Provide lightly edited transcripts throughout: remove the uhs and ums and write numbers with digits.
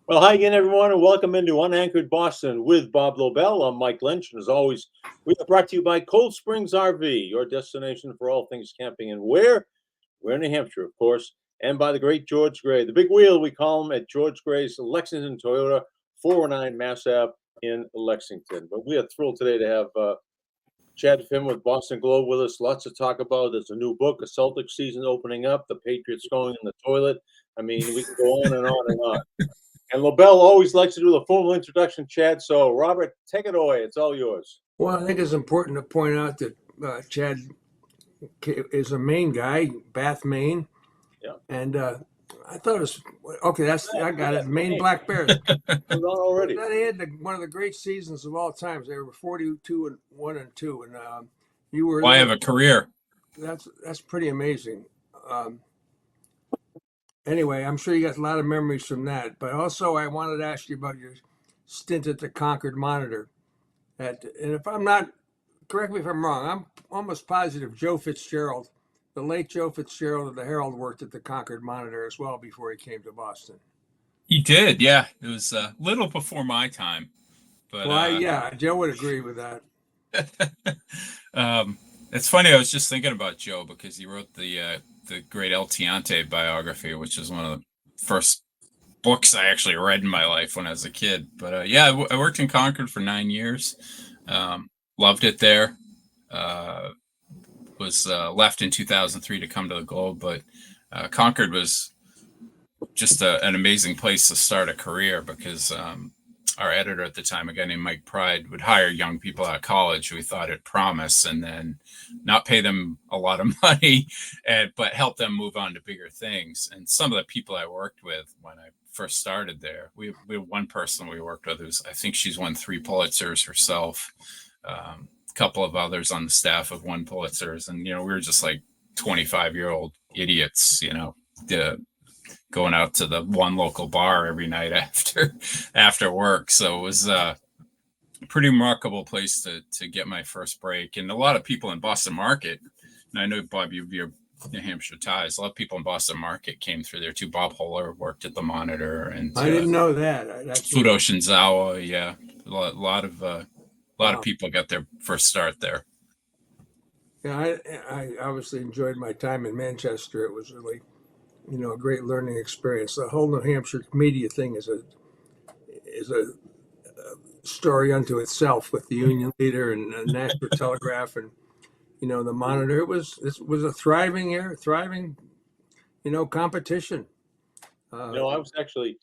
Well, hi again, everyone, and welcome into UnAnchored Boston with Bob Lobel. I'm Mike Lynch, and as always, we are brought to you by Cold Springs RV, your destination for all things camping. And where? We're in New Hampshire, of course, and by the great George Gray, the big wheel, we call him, at George Gray's Lexington Toyota, 409 Mass Ave in Lexington. But we are thrilled today to have Chad Finn with Boston Globe with us. Lots to talk about. There's a new book, a Celtics season opening up, the Patriots going in the toilet. I mean, we can go on and on and on. And Lobel always likes to do the formal introduction, Chad. So, Robert, take it away. It's all yours. Well, I think it's important to point out that Chad is a Maine guy, Bath, Maine. Yeah. And I thought it was okay. I got it. Maine Black Bears. Hold on already. They had one of the great seasons of all times. They were 42-1-2, and you were. Well, I have a career. That's pretty amazing. Anyway, I'm sure you got a lot of memories from that. But also, I wanted to ask you about your stint at the Concord Monitor. And if I'm not, correct me if I'm wrong, I'm almost positive Joe Fitzgerald, the late Joe Fitzgerald of the Herald, worked at the Concord Monitor as well before he came to Boston. He did, yeah. It was a little before my time. But yeah, Joe would agree with that. It's funny, I was just thinking about Joe because he wrote the great El Tiante biography, which is one of the first books I actually read in my life when I was a kid. But yeah, I worked in Concord for 9 years. Loved it there. Was left in 2003 to come to the Globe, but Concord was just an amazing place to start a career because our editor at the time, a guy named Mike Pride, would hire young people out of college who he thought had promise and then not pay them a lot of money, but help them move on to bigger things. And some of the people I worked with when I first started there, we have one person we worked with who's, I think she's won 3 Pulitzers herself. A couple of others on the staff have won Pulitzers. And, we were just like 25-year-old idiots, going out to the one local bar every night after work. So it was a pretty remarkable place to get my first break. And a lot of people in Boston Market, and I know, Bob, you have your New Hampshire ties, a lot of people in Boston Market came through there too. Bob Holler worked at the Monitor. And I didn't know that. Fudo Shinzawa, yeah. A lot of people got their first start there. Yeah, I obviously enjoyed my time in Manchester. It was really, a great learning experience. The whole New Hampshire media thing is a story unto itself with the Union Leader and the Nashville Telegraph and the Monitor. It was a thriving competition. I was actually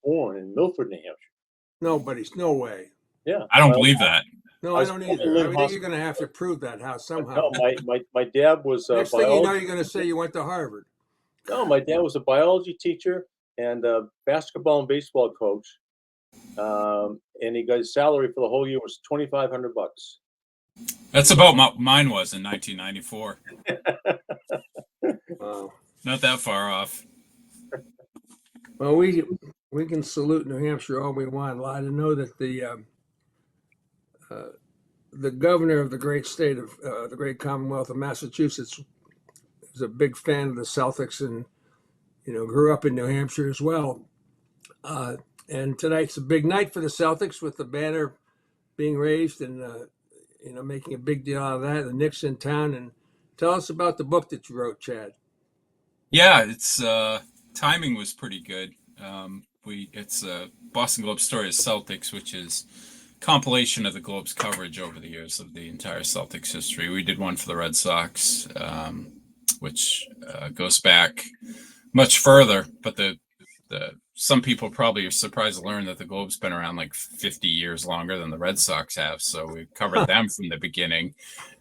born in Milford, New Hampshire. No way. Yeah, I don't believe that. No, I don't either. I think you're going to have to prove that somehow. No, my dad was next thing you know, you're going to say you went to Harvard. No, my dad was a biology teacher and a basketball and baseball coach. And he got his salary for the whole year was $2,500. That's about what mine was in 1994. Wow. Not that far off. Well, we can salute New Hampshire all we want. I know that the governor of the great state of the great Commonwealth of Massachusetts is a big fan of the Celtics and, grew up in New Hampshire as well. And tonight's a big night for the Celtics with the banner being raised and, making a big deal out of that. The Knicks in town. And tell us about the book that you wrote, Chad. Yeah, it's timing was pretty good. It's a Boston Globe story of Celtics, which is compilation of the Globe's coverage over the years of the entire Celtics history. We did one for the Red Sox, which goes back much further, but the some people probably are surprised to learn that the Globe's been around like 50 years longer than the Red Sox have. So we covered them from the beginning,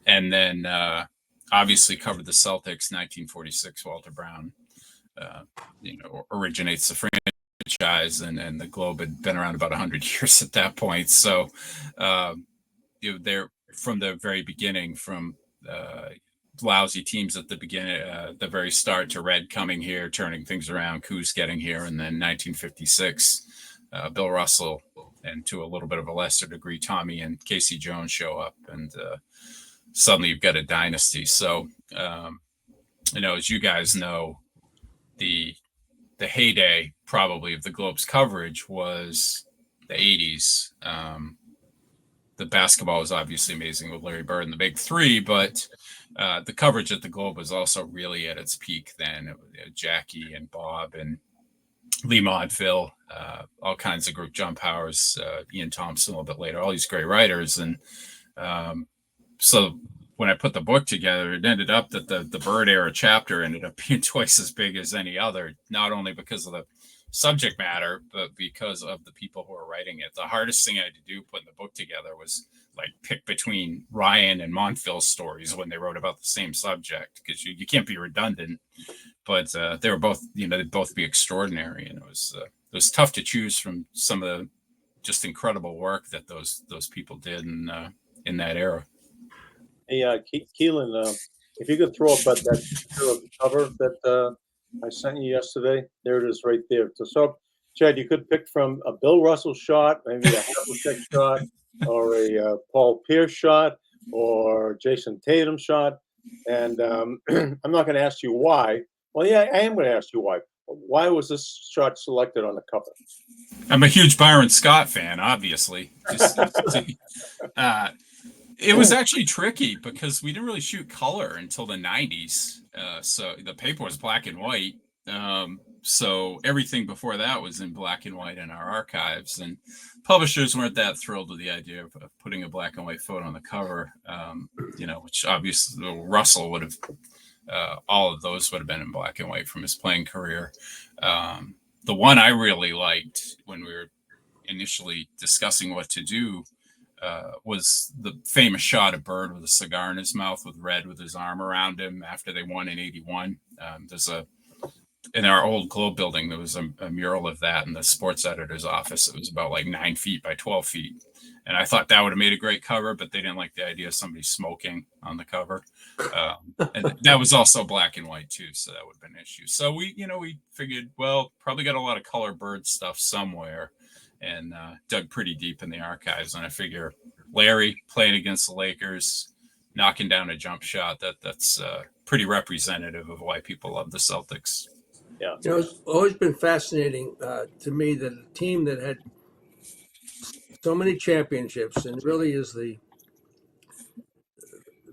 and then obviously covered the Celtics. 1946, Walter Brown, originates the franchise, and the Globe had been around about 100 years at that point. So they're from the very beginning, from lousy teams at the beginning, the very start, to Red coming here, turning things around, Coos getting here, and then 1956, Bill Russell, and to a little bit of a lesser degree, Tommy and Casey Jones show up, and suddenly you've got a dynasty. So, as you guys know, the heyday probably of the Globe's coverage was the 80s. The basketball was obviously amazing with Larry Bird and the Big Three, but the coverage at the Globe was also really at its peak then. It was, Jackie and Bob and Lee Maudville, all kinds of group, John Powers, Ian Thompson a little bit later, all these great writers. And so when I put the book together, it ended up that the Bird era chapter ended up being twice as big as any other, not only because of the subject matter, but because of the people who are writing it. The hardest thing I had to do putting the book together was like pick between Ryan and Montville's stories when they wrote about the same subject, because you can't be redundant. But they were both, they'd both be extraordinary, and it was tough to choose from some of the just incredible work that those people did in that era. Hey, Keelan, if you could throw up that picture of the cover that I sent you yesterday. There it is right there. So, Chad, you could pick from a Bill Russell shot, maybe a Havlicek shot, or a Paul Pierce shot, or Jason Tatum shot. And I'm not going to ask you why. Well, yeah, I am going to ask you why. Why was this shot selected on the cover? I'm a huge Byron Scott fan, obviously. It was actually tricky because we didn't really shoot color until the 90s. So the paper was black and white. So everything before that was in black and white in our archives. And publishers weren't that thrilled with the idea of putting a black and white photo on the cover, which obviously Russell would have, all of those would have been in black and white from his playing career. The one I really liked when we were initially discussing what to do was the famous shot of Bird with a cigar in his mouth with Red with his arm around him after they won in 81. In our old Globe building, there was a mural of that in the sports editor's office. It was about like 9 feet by 12 feet. And I thought that would have made a great cover, but they didn't like the idea of somebody smoking on the cover. And that was also black and white too. So that would have been an issue. So we figured, well, probably got a lot of color Bird stuff somewhere, and dug pretty deep in the archives. And I figure Larry playing against the Lakers, knocking down a jump shot, that's pretty representative of why people love the Celtics. Yeah. It's always been fascinating to me that a team that had so many championships and really is the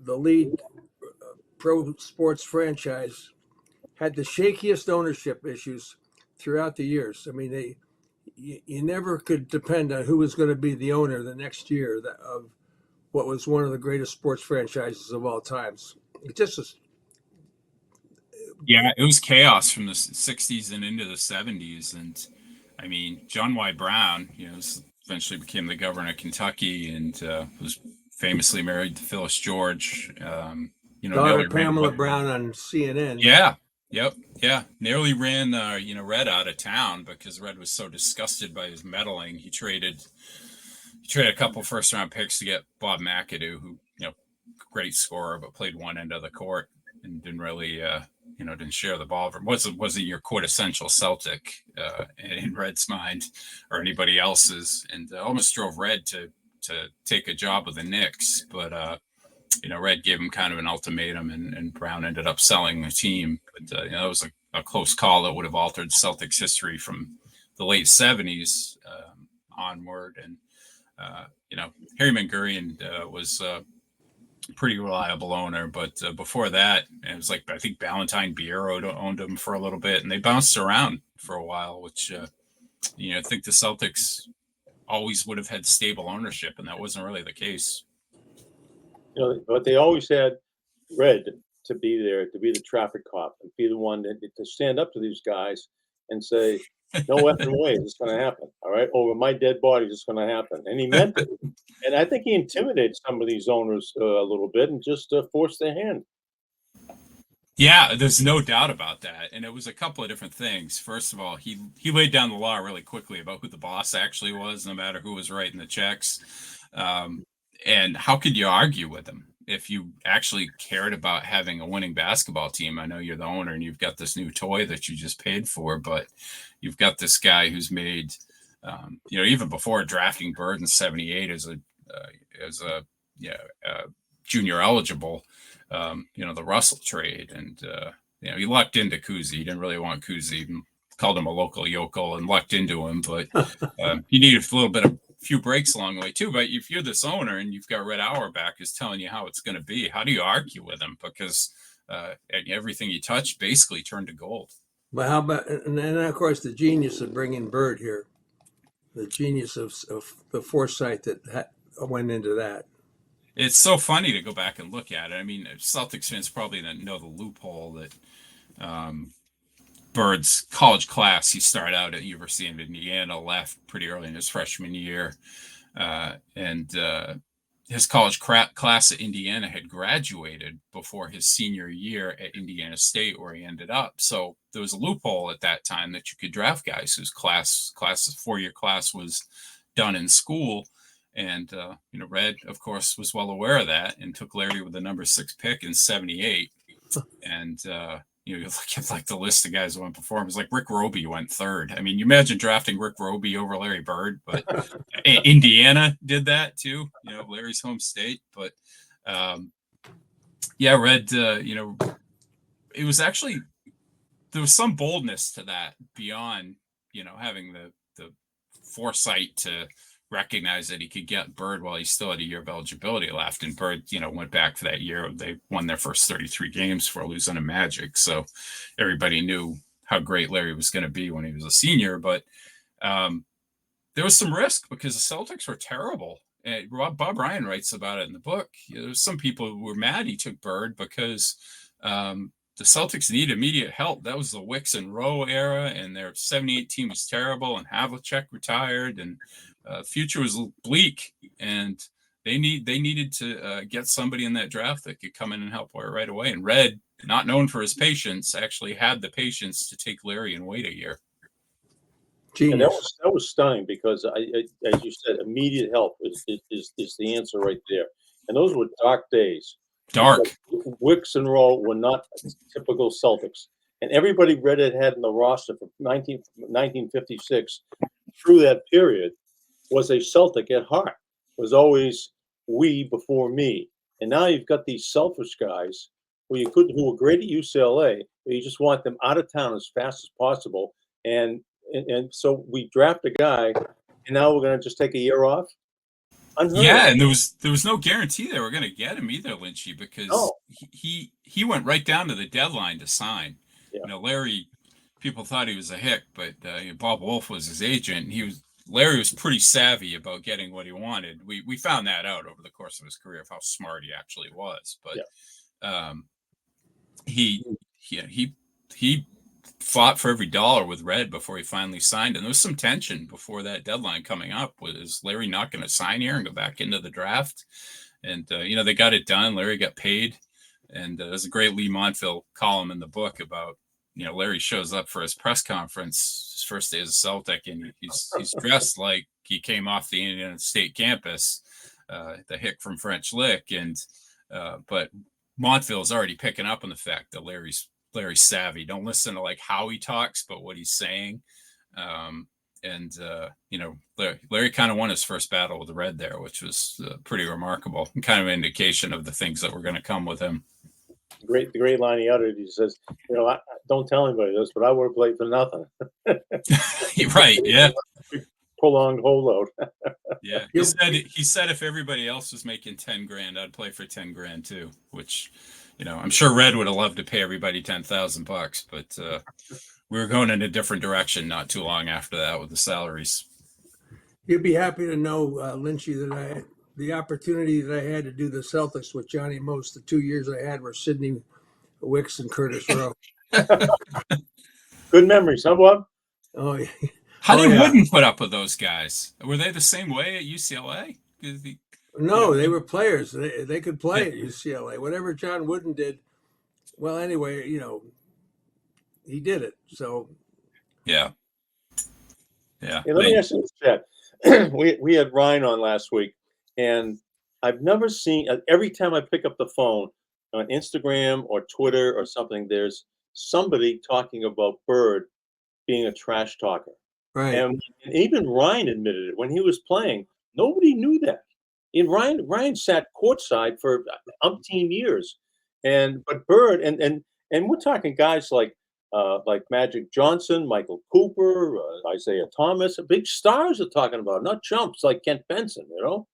lead pro sports franchise had the shakiest ownership issues throughout the years. I mean, you never could depend on who was going to be the owner the next year of what was one of the greatest sports franchises of all times. It just was. Yeah, it was chaos from the 60s and into the 70s. And I mean, John Y. Brown, eventually became the governor of Kentucky and was famously married to Phyllis George. Daughter Pamela Brown on CNN. Yeah. Yep. Yeah. Nearly ran, Red out of town because Red was so disgusted by his meddling. He traded a couple first round picks to get Bob McAdoo, who, great scorer, but played one end of the court and didn't really, didn't share the ball. Wasn't your quintessential Celtic in Red's mind or anybody else's, and almost drove Red to take a job with the Knicks. But, Red gave him kind of an ultimatum, and Brown ended up selling the team. But, it was a close call that would have altered Celtics history from the late 70s onward. And, Harry Mangurian was pretty reliable owner, but before that, it was like, I think Ballantine Biero owned him for a little bit, and they bounced around for a while, which, I think the Celtics always would have had stable ownership, and that wasn't really the case. But they always had Red to be there, to be the traffic cop, and be the one to stand up to these guys and say, no effing way is this going to happen. All right. Over my dead body is this going to happen. And he meant it. And I think he intimidated some of these owners a little bit and just forced their hand. Yeah, there's no doubt about that. And it was a couple of different things. First of all, he laid down the law really quickly about who the boss actually was, no matter who was writing the checks. And how could you argue with him if you actually cared about having a winning basketball team? I know you're the owner and you've got this new toy that you just paid for, but you've got this guy who's made, even before drafting Bird in '78 as a junior eligible, the Russell trade, and he lucked into Cousy. He didn't really want Cousy. called him a local yokel and lucked into him, but he needed a little bit of few breaks along the way too. But if you're this owner and you've got Red Auerbach who's telling you how it's going to be, how do you argue with him? Because everything you touch basically turned to gold. But how about, and then of course the genius of bringing Bird here, the genius of the foresight that went into that. It's so funny to go back and look at it. I mean, Celtics fans probably don't know the loophole that Bird's college class, he started out at University of Indiana, left pretty early in his freshman year, and his college class at Indiana had graduated before his senior year at Indiana State, where he ended up. So there was a loophole at that time that you could draft guys whose four-year class was done in school. And, Red, of course, was well aware of that and took Larry with the number 6 pick in 78. And, you look at like the list of guys who went before him. It was like Rick Roby went 3rd. I mean, you imagine drafting Rick Roby over Larry Bird, but Indiana did that too, Larry's home state. But Red, it was actually, there was some boldness to that beyond, having the foresight to recognize that he could get Bird while he still had a year of eligibility left. And Bird, went back for that year. They won their first 33 games for losing to Magic. So everybody knew how great Larry was going to be when he was a senior. But there was some risk because the Celtics were terrible. And Bob Ryan writes about it in the book. There's some people who were mad he took Bird because the Celtics needed immediate help. That was the Wicks and Rowe era, and their 78 team was terrible, and Havlicek retired, and future was bleak, and they needed to get somebody in that draft that could come in and help right away. And Red, not known for his patience, actually had the patience to take Larry and wait a year. And that was stunning because, as you said, immediate help is the answer right there. And those were dark days. Dark. Wicks and Rowe were not typical Celtics, and everybody Red had in the roster from 1956 through that period was a Celtic at heart. Was always we before me. And now you've got these selfish guys who were great at UCLA, but you just want them out of town as fast as possible. And so we draft a guy, and now we're going to just take a year off. Yeah, and there was no guarantee they were going to get him either, Lynchy, because he went right down to the deadline to sign. Yeah. Larry, people thought he was a hick, but Bob Wolf was his agent. Larry was pretty savvy about getting what he wanted. We found that out over the course of his career of how smart he actually was. But he fought for every dollar with Red before he finally signed. And there was some tension before that deadline coming up. Was Larry not going to sign here and go back into the draft? And, they got it done. Larry got paid. And there's a great Lee Montville column in the book about, Larry shows up for his press conference, his first day as a Celtic, and he's dressed like he came off the Indiana State campus, the hick from French Lick. And, but Montville's already picking up on the fact that Larry's savvy. Don't listen to like how he talks, but what he's saying. Larry kind of won his first battle with the Red there, which was pretty remarkable and kind of an indication of the things that were going to come with him. The great line he uttered. He says, I don't tell anybody this, but I would have played for nothing. Right. Yeah. Prolonged holdout. Yeah. He said if everybody else was making $10,000, I'd play for $10,000 too, which, I'm sure Red would have loved to pay everybody $10,000, but we were going in a different direction not too long after that with the salaries. You'd be happy to know, Lynchy, that the opportunity that I had to do the Celtics with Johnny Most, the 2 years I had were Sidney Wicks and Curtis Rowe. Good memories, huh, Bob? Oh, yeah. Honey wouldn't put up with those guys. Were they the same way at UCLA? No, they were players. They could play at UCLA. Whatever John Wooden did, well, anyway, he did it. So, yeah. Let me ask you this, Chad. We had Ryan on last week, and I've never seen. Every time I pick up the phone on Instagram or Twitter or something, there's somebody talking about Bird being a trash talker. Right. And even Ryan admitted it when he was playing. Nobody knew that. And Ryan sat courtside for umpteen years, but Bird and we're talking guys like like Magic Johnson, Michael Cooper, Isaiah Thomas. Big stars are talking about, not chumps like Kent Benson, you know?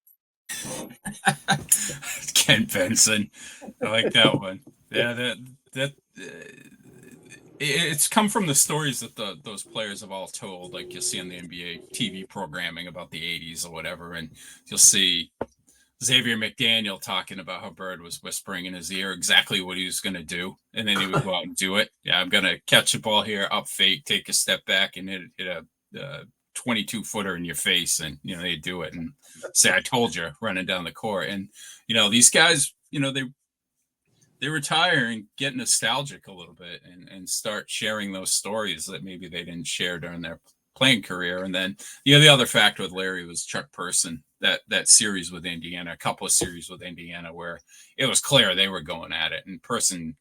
Kent Benson. I like that one. Yeah, it's come from the stories that those players have all told. Like you'll see on the NBA TV programming about the 80s or whatever, and you'll see Xavier McDaniel talking about how Bird was whispering in his ear exactly what he was going to do, and then he would go out and do it. Yeah, I'm going to catch a ball here, up fake, take a step back, and hit a 22-footer in your face, and they do it and say, "I told you," running down the court. And these guys, they retire and get nostalgic a little bit and start sharing those stories that maybe they didn't share during their playing career. And then the other factor with Larry was Chuck Person, that series with Indiana, a couple of series with Indiana where it was clear they were going at it, and Person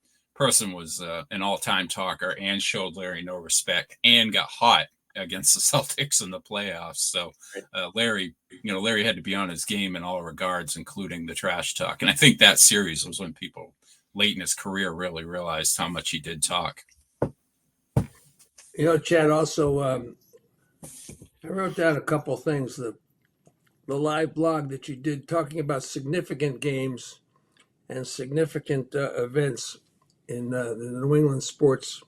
was an all-time talker and showed Larry no respect and got hot against the Celtics in the playoffs. So Larry had to be on his game in all regards, including the trash talk. And I think that series was when people late in his career really realized how much he did talk. Chad, also, I wrote down a couple of things. The live blog that you did talking about significant games and significant events in the New England sports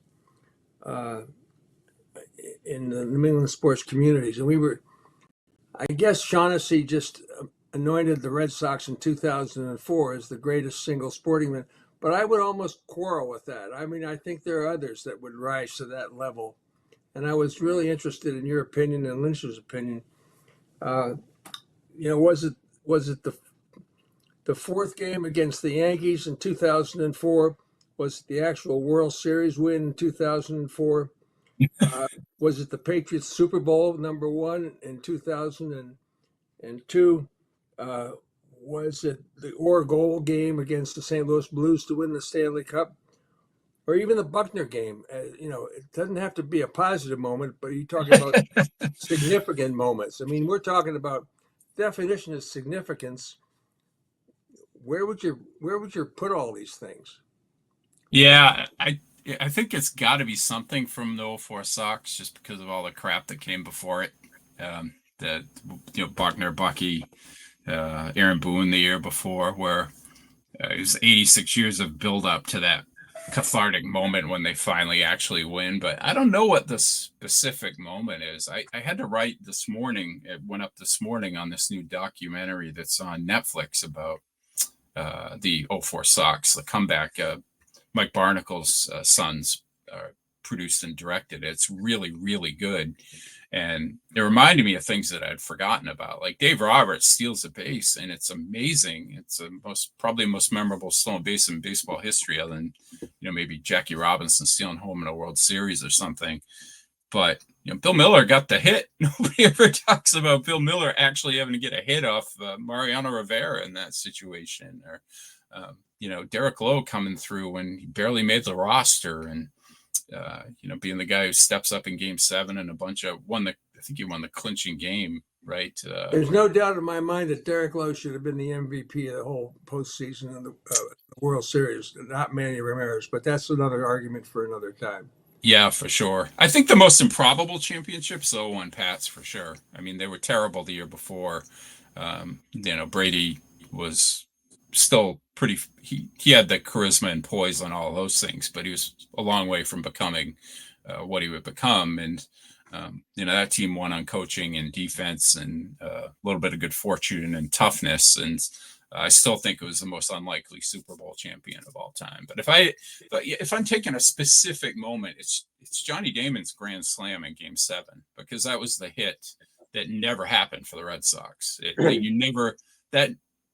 communities. And I guess Shaughnessy just anointed the Red Sox in 2004 as the greatest single sporting event. But I would almost quarrel with that. I mean, I think there are others that would rise to that level. And I was really interested in your opinion and Lynch's opinion. Was it the fourth game against the Yankees in 2004? Was it the actual World Series win in 2004? Was it the Patriots Super Bowl #1 in 2002? Was it the goal game against the St. Louis Blues to win the Stanley Cup? Or even the Buckner game? It doesn't have to be a positive moment, but you're talking about significant moments. I mean, we're talking about definition of significance. Where would you put all these things? Yeah, I think it's got to be something from the 04 Sox, just because of all the crap that came before it. Buckner, Bucky, Aaron Boone the year before, where it was 86 years of build up to that cathartic moment when they finally actually win. But I don't know what the specific moment is. I had to write this morning. It went up this morning on this new documentary that's on Netflix about the 04 Sox, the comeback. Mike Barnacle's sons produced and directed. It's really, really good. And it reminded me of things that I'd forgotten about. Like Dave Roberts steals a base, and it's amazing. It's the most memorable stolen base in baseball history, other than maybe Jackie Robinson stealing home in a World Series or something. But Bill Miller got the hit. Nobody ever talks about Bill Miller actually having to get a hit off Mariano Rivera in that situation, or Derek Lowe coming through when he barely made the roster, and being the guy who steps up in Game 7 and I think he won the clinching game, right? There's no doubt in my mind that Derek Lowe should have been the MVP of the whole postseason of the World Series, not Manny Ramirez. But that's another argument for another time. Yeah, for sure. I think the most improbable championships, though, won Pats for sure. I mean, they were terrible the year before. Brady was still pretty. He had the charisma and poise on all those things, but he was a long way from becoming what he would become. And that team won on coaching and defense and a little bit of good fortune and toughness. And I still think it was the most unlikely Super Bowl champion of all time. But if I'm taking a specific moment, it's Johnny Damon's grand slam in Game 7, because that was the hit that never happened for the Red Sox.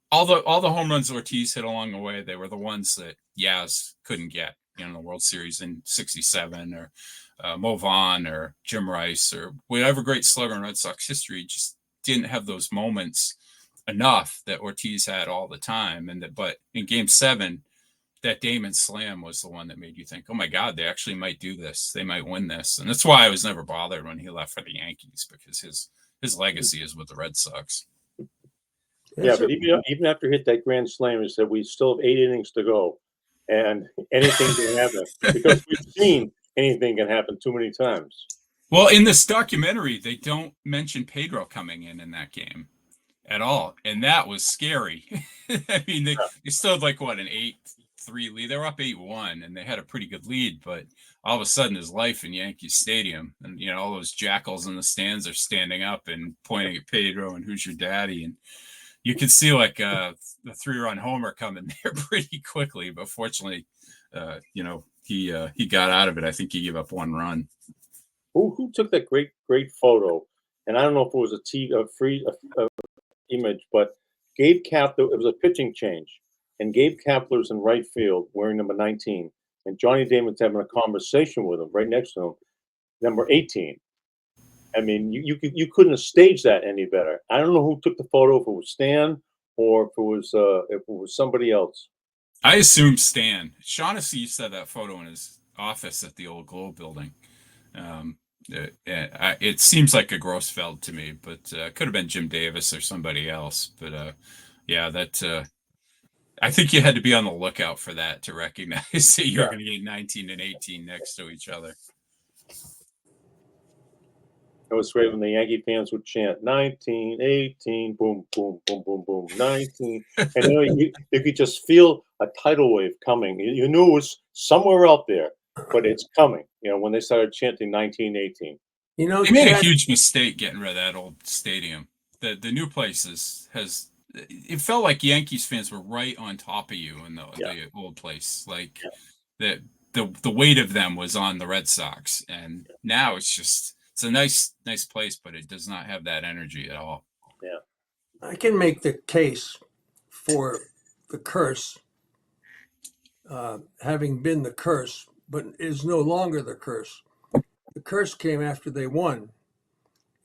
All the home runs Ortiz hit along the way, they were the ones that Yaz couldn't get in the World Series in '67, or Mo Vaughn or Jim Rice or whatever great slugger in Red Sox history just didn't have those moments enough that Ortiz had all the time. But in Game 7, that Damon slam was the one that made you think, oh my God, they actually might do this. They might win this. And that's why I was never bothered when he left for the Yankees, because his legacy is with the Red Sox. Yeah, but even after he hit that grand slam, he said we still have 8 innings to go, and anything can happen, because we've seen anything can happen too many times. Well, in this documentary, they don't mention Pedro coming in that game at all, and that was scary. I mean, they still had like what, an 8-3 lead. They were up 8-1, and they had a pretty good lead. But all of a sudden, his life in Yankee Stadium, and all those jackals in the stands are standing up and pointing at Pedro and who's your daddy, and you could see like the 3-run homer coming there pretty quickly. But fortunately, he got out of it. I think he gave up 1 run. Who took that great photo? And I don't know if it was a image, but Gabe Kapler. It was a pitching change, and Gabe Kapler's in right field wearing number 19, and Johnny Damon's having a conversation with him right next to him, number 18. I mean, you couldn't have staged that any better. I don't know who took the photo, if it was Stan or if it was somebody else. I assume Stan. Shaughnessy used to have that photo in his office at the old Globe building. It seems like a Grossfeld to me, but could have been Jim Davis or somebody else. But I think you had to be on the lookout for that to recognize that you're going to get 19 and 18 next to each other. It was great when the Yankee fans would chant 19, 18, boom, boom, boom, boom, boom, 19. And you could just feel a tidal wave coming. You knew it was somewhere out there, but it's coming, when they started chanting 19, 18. They made a huge mistake getting rid of that old stadium. The new place it felt like Yankees fans were right on top of you in the old place. Like the weight of them was on the Red Sox. And now it's a nice place, but it does not have that energy at all. Yeah. I can make the case for the curse having been the curse, but is no longer the curse. The curse came after they won,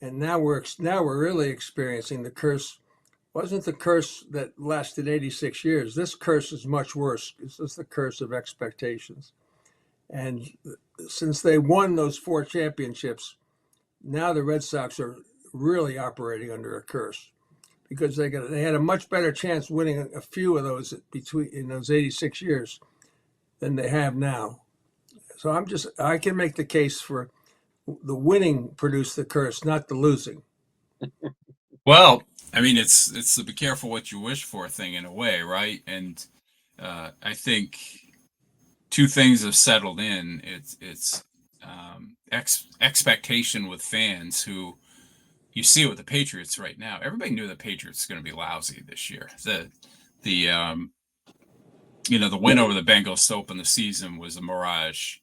and now we're really experiencing the curse. Wasn't the curse that lasted 86 years? This curse is much worse. This is the curse of expectations, and since they won those 4 championships, now the Red Sox are really operating under a curse because they had a much better chance winning a few of those in those 86 years than they have now. So I can make the case for the winning produced the curse, not the losing. Well, I mean, it's the be careful what you wish for thing in a way, right? And I think 2 things have settled in. It's expectation with fans who, you see it with the Patriots right now. Everybody knew the Patriots were going to be lousy this year. The win over the Bengals to open the season was a mirage,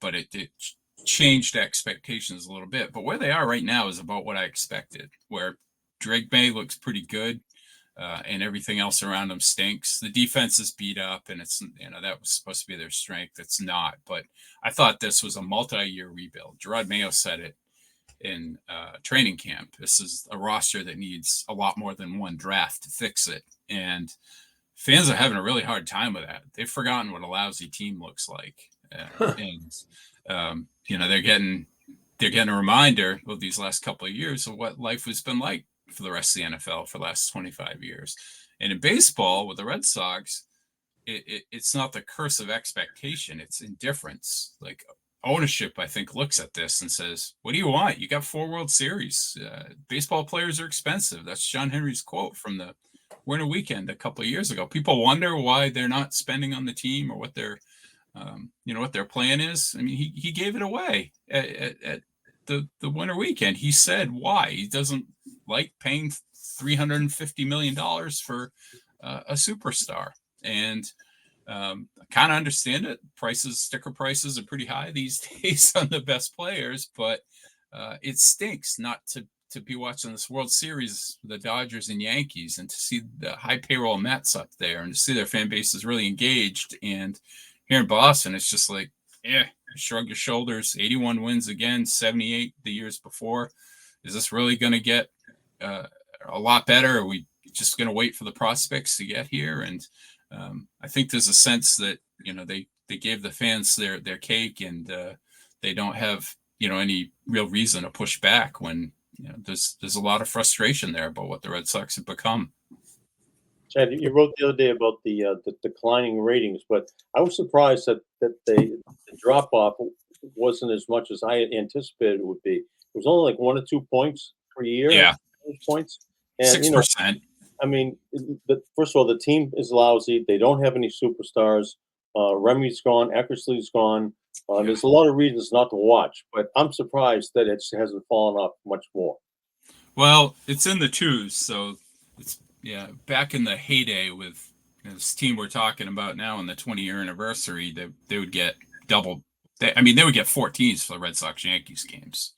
but it changed expectations a little bit. But where they are right now is about what I expected, where Drake May looks pretty good, and everything else around them stinks. The defense is beat up, and it's that was supposed to be their strength. It's not. But I thought this was a multi-year rebuild. Gerard Mayo said it in training camp. This is a roster that needs a lot more than 1 draft to fix it, and fans are having a really hard time with that. They've forgotten what a lousy team looks like, and they're getting a reminder of these last couple of years of what life has been like for the rest of the NFL for the last 25 years. And in baseball with the Red Sox, it's not the curse of expectation, it's indifference. Like ownership, I think, looks at this and says, what do you want? You got 4 World Series. Baseball players are expensive. That's John Henry's quote from the Winter Weekend a couple of years ago. People wonder why they're not spending on the team or what their what their plan is. I mean, he gave it away at the Winter Weekend. He said why he doesn't like paying $350 million for a superstar, and I kind of understand it. Sticker prices are pretty high these days on the best players, but it stinks not to be watching this World Series, the Dodgers and Yankees, and to see the high payroll Mets up there, and to see their fan base is really engaged. And here in Boston, it's just like, shrug your shoulders. 81 wins again, 78 the years before. Is this really going to get a lot better? Are we just going to wait for the prospects to get here? And I think there's a sense that they gave the fans their cake, and they don't have any real reason to push back when there's a lot of frustration there about what the Red Sox have become. Chad, you wrote the other day about the declining ratings, but I was surprised that the drop off wasn't as much as I anticipated it would be. It was only like 1 or 2 points per year. Yeah, Points. And 6%. I mean, first of all, the team is lousy. They don't have any superstars. Remy's gone. Eckersley's gone. There's a lot of reasons not to watch, but I'm surprised that it hasn't fallen off much more. Well, it's in the twos, so it's back in the heyday with this team we're talking about now in the 20-year anniversary. They would get double. They would get 14s for the Red Sox Yankees games.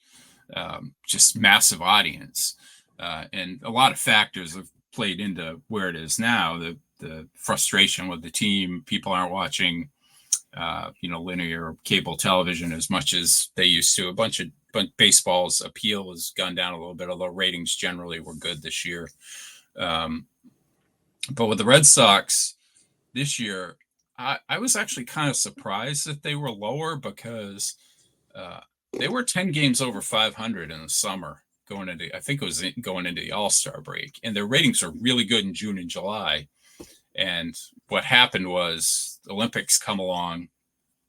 Just massive audience, and a lot of factors have played into where it is now. The frustration with the team, people aren't watching, linear cable television as much as they used to. But baseball's appeal has gone down a little bit, although ratings generally were good this year. But with the Red Sox this year, I was actually kind of surprised that they were lower because they were 10 games over 500 in the summer going into the All-Star break. And their ratings are really good in June and July. And what happened was the Olympics come along,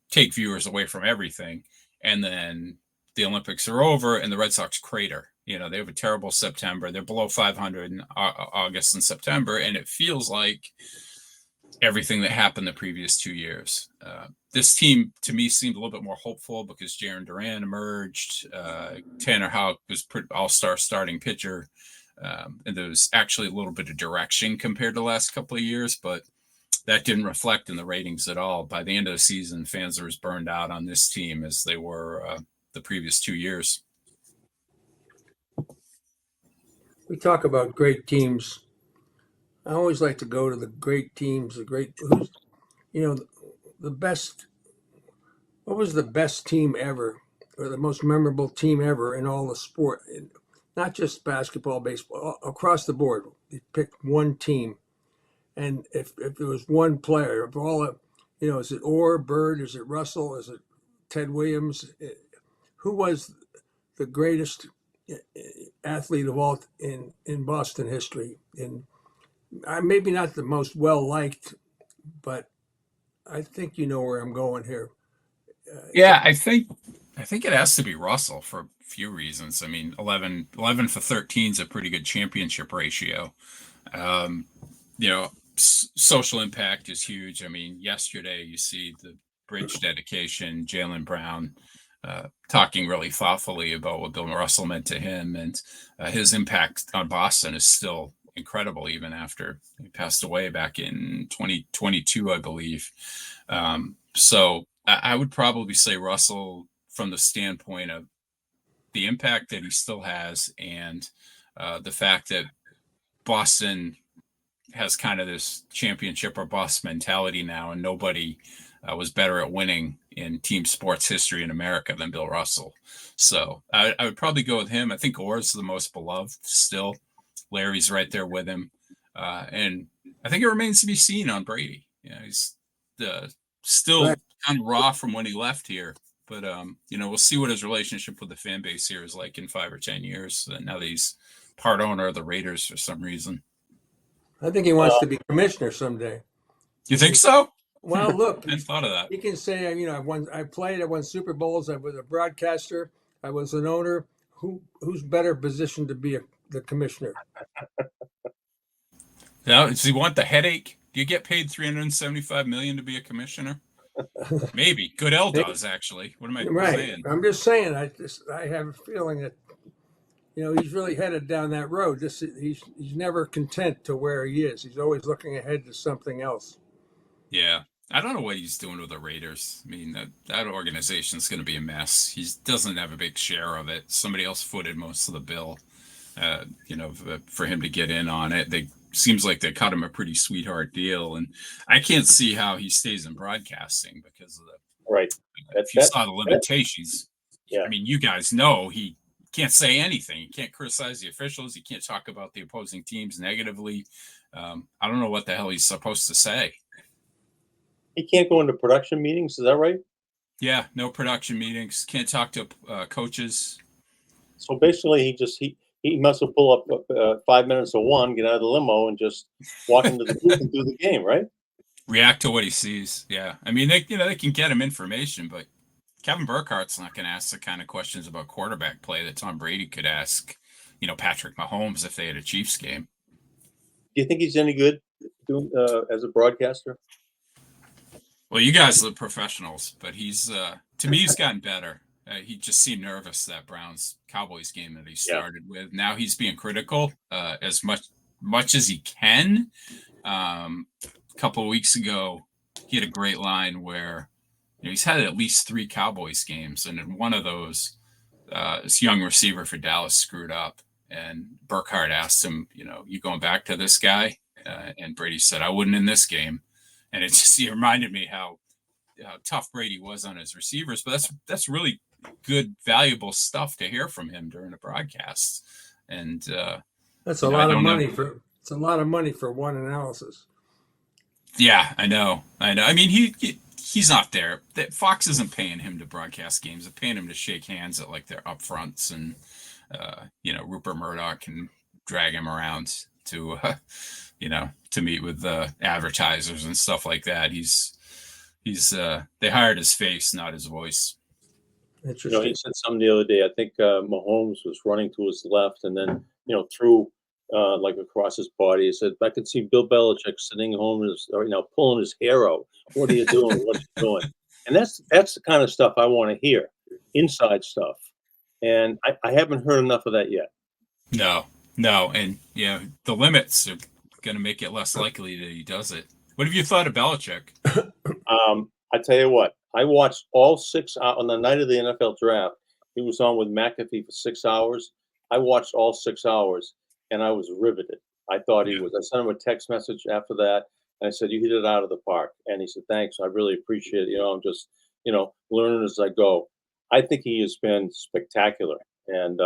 take viewers away from everything. And then the Olympics are over and the Red Sox crater. They have a terrible September. They're below 500 in August and September. And it feels like everything that happened the previous 2 years. This team, to me, seemed a little bit more hopeful because Jaron Duran emerged. Tanner Houck was all-star starting pitcher. And there was actually a little bit of direction compared to the last couple of years, but that didn't reflect in the ratings at all. By the end of the season, fans are as burned out on this team as they were the previous 2 years. We talk about great teams. I always like to go to the great teams, the best. What was the best team ever, or the most memorable team ever in all the sport? Not just basketball, baseball, across the board. You pick one team, and if there was one player, of all, is it Orr, Bird, is it Russell, is it Ted Williams? Who was the greatest athlete of all in Boston history? And maybe not the most well liked, but I think you know where I'm going here. I think it has to be Russell for a few reasons. 11 for 13 is a pretty good championship ratio. Social impact is huge. Yesterday you see the bridge dedication, Jaylen Brown talking really thoughtfully about what Bill Russell meant to him, and his impact on Boston is still incredible even after he passed away back in 2022, I believe. So I would probably say Russell from the standpoint of the impact that he still has, and the fact that Boston has kind of this championship or bust mentality now, and nobody was better at winning in team sports history in America than Bill Russell. So I would probably go with him. I think Orr's the most beloved still. Larry's right there with him. And I think it remains to be seen on Brady. He's still Right. kind of raw from when he left here. But, we'll see what his relationship with the fan base here is like in 5 or 10 years. Now that he's part owner of the Raiders for some reason. I think he wants to be commissioner someday. You think so? Well, look, I hadn't thought of that. he can say, I played, I won Super Bowls, I was a broadcaster, I was an owner. Who's better positioned to be the commissioner? Now, does he want the headache? Do you get paid $375 million to be a commissioner? Maybe. Goodell does, actually. What am I saying? I'm just saying. I have a feeling that he's really headed down that road. He's never content to where he is. He's always looking ahead to something else. Yeah. I don't know what he's doing with the Raiders. That organization is going to be a mess. He doesn't have a big share of it. Somebody else footed most of the bill, for him to get in on it. Seems like they cut him a pretty sweetheart deal, and I can't see how he stays in broadcasting because of the right. If you saw the limitations, yeah. You guys know he can't say anything. He can't criticize the officials. He can't talk about the opposing teams negatively. I don't know what the hell he's supposed to say. He can't go into production meetings. Is that right? Yeah, no production meetings. Can't talk to coaches. So basically, he must have pulled up 5 minutes of one, get out of the limo, and just walk into the booth and do the game, right? React to what he sees. Yeah, they can get him information, but Kevin Burkhart's not going to ask the kind of questions about quarterback play that Tom Brady could ask, Patrick Mahomes if they had a Chiefs game. Do you think he's any good doing as a broadcaster? Well, you guys are professionals, but he's to me he's gotten better. He just seemed nervous that Browns Cowboys game that he started with. Now he's being critical as much as he can. A couple of weeks ago, he had a great line where he's had at least 3 Cowboys games, and in one of those, this young receiver for Dallas screwed up, and Burkhardt asked him, you going back to this guy? And Brady said, I wouldn't in this game. And he reminded me how tough Brady was on his receivers, but that's really good, valuable stuff to hear from him during a broadcast. And that's a lot of money it's a lot of money for one analysis. Yeah, I know. I mean, he's not there. Fox isn't paying him to broadcast games. They're paying him to shake hands at like their upfronts, and Rupert Murdoch can drag him around to to meet with advertisers and stuff like that. He's they hired his face, not his voice. Interesting. He said something the other day. I think Mahomes was running to his left, and then threw like across his body. He said, "I could see Bill Belichick sitting home, pulling his hair out. What are you doing? What are you doing?" And that's the kind of stuff I want to hear, inside stuff. And I haven't heard enough of that yet. No, and the limits are going to make it less likely that he does it. What have you thought of Belichick? I tell you what, I watched all 6 on the night of the NFL draft. He was on with McAfee for 6 hours. I watched all 6 hours, and I was riveted. I thought he was. I sent him a text message after that, and I said, "You hit it out of the park." And he said, "Thanks. I really appreciate it. I'm just, learning as I go." I think he has been spectacular. And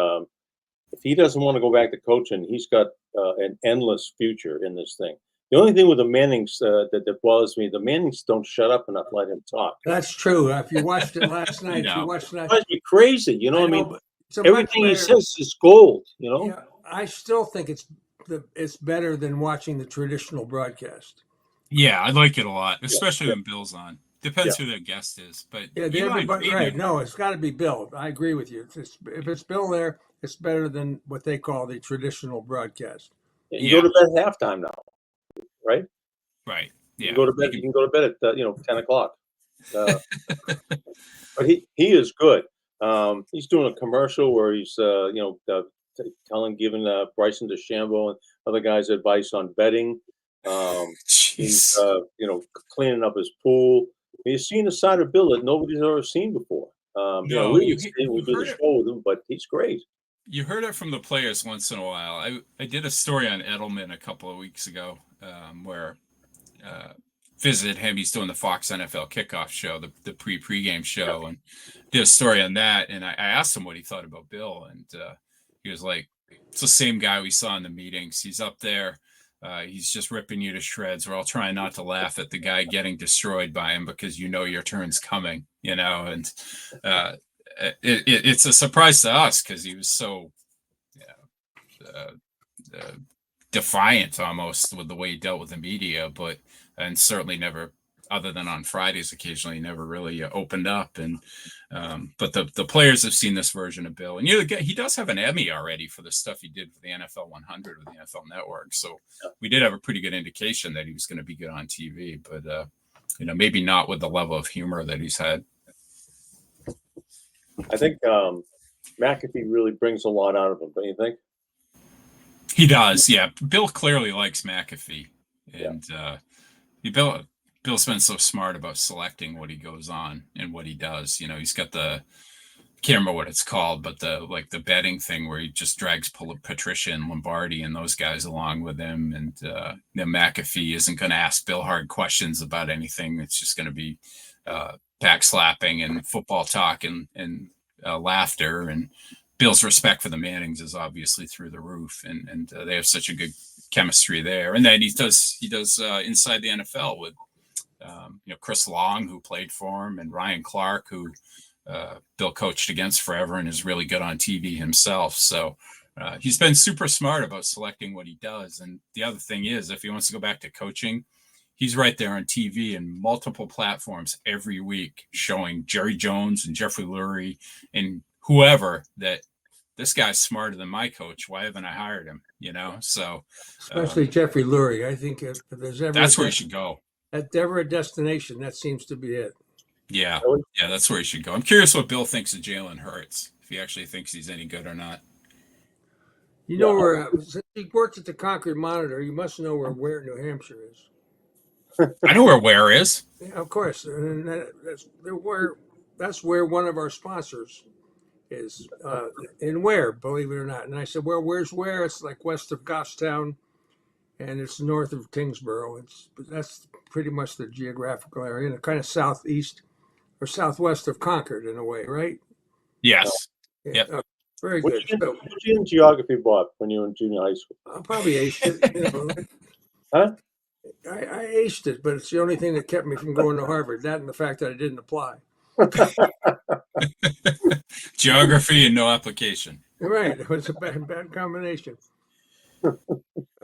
if he doesn't want to go back to coaching, he's got an endless future in this thing. The only thing with the Mannings that bothers me, the Mannings don't shut up enough, let him talk. That's true. If you watched it last night, you watched that. It drives me crazy. I mean, everything he says is gold. Yeah, I still think it's better than watching the traditional broadcast. Yeah, I like it a lot, especially when Bill's on. Depends who the guest is, but right. No, it's got to be Bill. I agree with you. If it's Bill there, it's better than what they call the traditional broadcast. You go to bed halftime now, right? Right. Yeah. You can go to bed at 10 o'clock. But he is good. He's doing a commercial where he's giving Bryson DeChambeau and other guys advice on betting. He's cleaning up his pool. He's seen a side of Bill that nobody's ever seen before. We do the show with him, but he's great. You heard it from the players once in a while. I did a story on Edelman a couple of weeks ago where visited him. He's doing the Fox NFL kickoff show, the pregame show, and did a story on that. And I asked him what he thought about Bill, and he was like, "It's the same guy we saw in the meetings. He's up there. He's just ripping you to shreds. We're all trying not to laugh at the guy getting destroyed by him because your turn's coming, And it's a surprise to us because he was so defiant almost with the way he dealt with the media, and certainly never, other than on Fridays occasionally, never really opened up. And but the players have seen this version of Bill, and he does have an Emmy already for the stuff he did for the NFL 100 with the NFL Network. So we did have a pretty good indication that he was going to be good on TV, but maybe not with the level of humor that he's had. I think McAfee really brings a lot out of him, don't you think? He does, yeah. Bill clearly likes McAfee, and Bill's been so smart about selecting what he goes on and what he does. He's got I can't remember what it's called, but the betting thing where he just drags Patricia and Lombardi and those guys along with him. And McAfee isn't going to ask Bill hard questions about anything. It's just going to be backslapping and football talk and laughter. And Bill's respect for the Mannings is obviously through the roof, and they have such a good chemistry there. And then he does Inside the NFL with Chris Long, who played for him, and Ryan Clark, who Bill coached against forever and is really good on TV himself. So he's been super smart about selecting what he does. And the other thing is, if he wants to go back to coaching, he's right there on TV and multiple platforms every week showing Jerry Jones and Jeffrey Lurie and whoever that this guy's smarter than my coach. Why haven't I hired him? So Especially Jeffrey Lurie. I think if there's ever that's where he should go. At ever a destination, that seems to be it. Yeah, that's where he should go. I'm curious what Bill thinks of Jalen Hurts, if he actually thinks he's any good or not. You know where, since he worked at the Concord Monitor, you must know where New Hampshire is. I know where Ware is. Yeah, of course. And that's where one of our sponsors is, in Ware, believe it or not. And I said, well, where's Ware? It's like west of Goffstown, and it's north of Tingsboro. That's pretty much the geographical area, and kind of southeast or southwest of Concord in a way, right? Yes. Yeah. Yep. Very good. What you in geography, Bob, when you were in junior high school? I probably aced it. Huh? I aced it, but it's the only thing that kept me from going to Harvard. That and the fact that I didn't apply. Geography and no application. Right. It was a bad combination.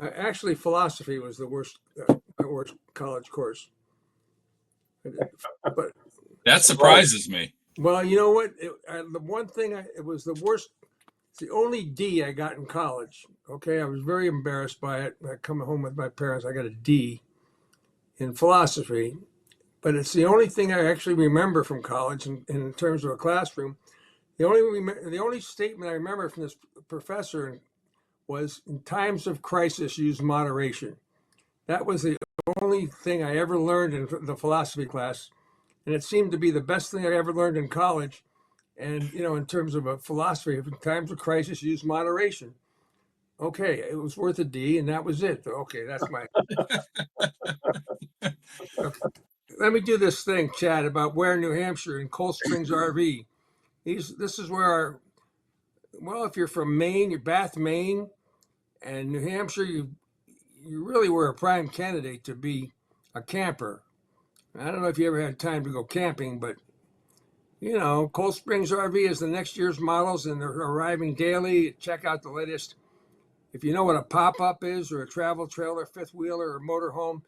Actually, philosophy was the worst, my worst college course. But that surprises me. Well, you know what? The one thing, it was the worst. It's the only D I got in college. Okay, I was very embarrassed by it. I come home with my parents. I got a D in philosophy, but it's the only thing I actually remember from college in terms of a classroom. The only statement I remember from this professor was, "In times of crisis, use moderation." That was the only thing I ever learned in the philosophy class, and it seemed to be the best thing I ever learned in college. And in terms of a philosophy, in times of crisis, use moderation. Okay, it was worth a D, and that was it. Okay, that's my. Okay. Let me do this thing, Chad, about Ware, New Hampshire, and Cold Springs RV. This is where if you're from Maine, you're Bath, Maine, and New Hampshire, you really were a prime candidate to be a camper. I don't know if you ever had time to go camping, but Cold Springs RV is the next year's models, and they're arriving daily. Check out the latest. If you know what a pop-up is, or a travel trailer, fifth wheeler, or motorhome,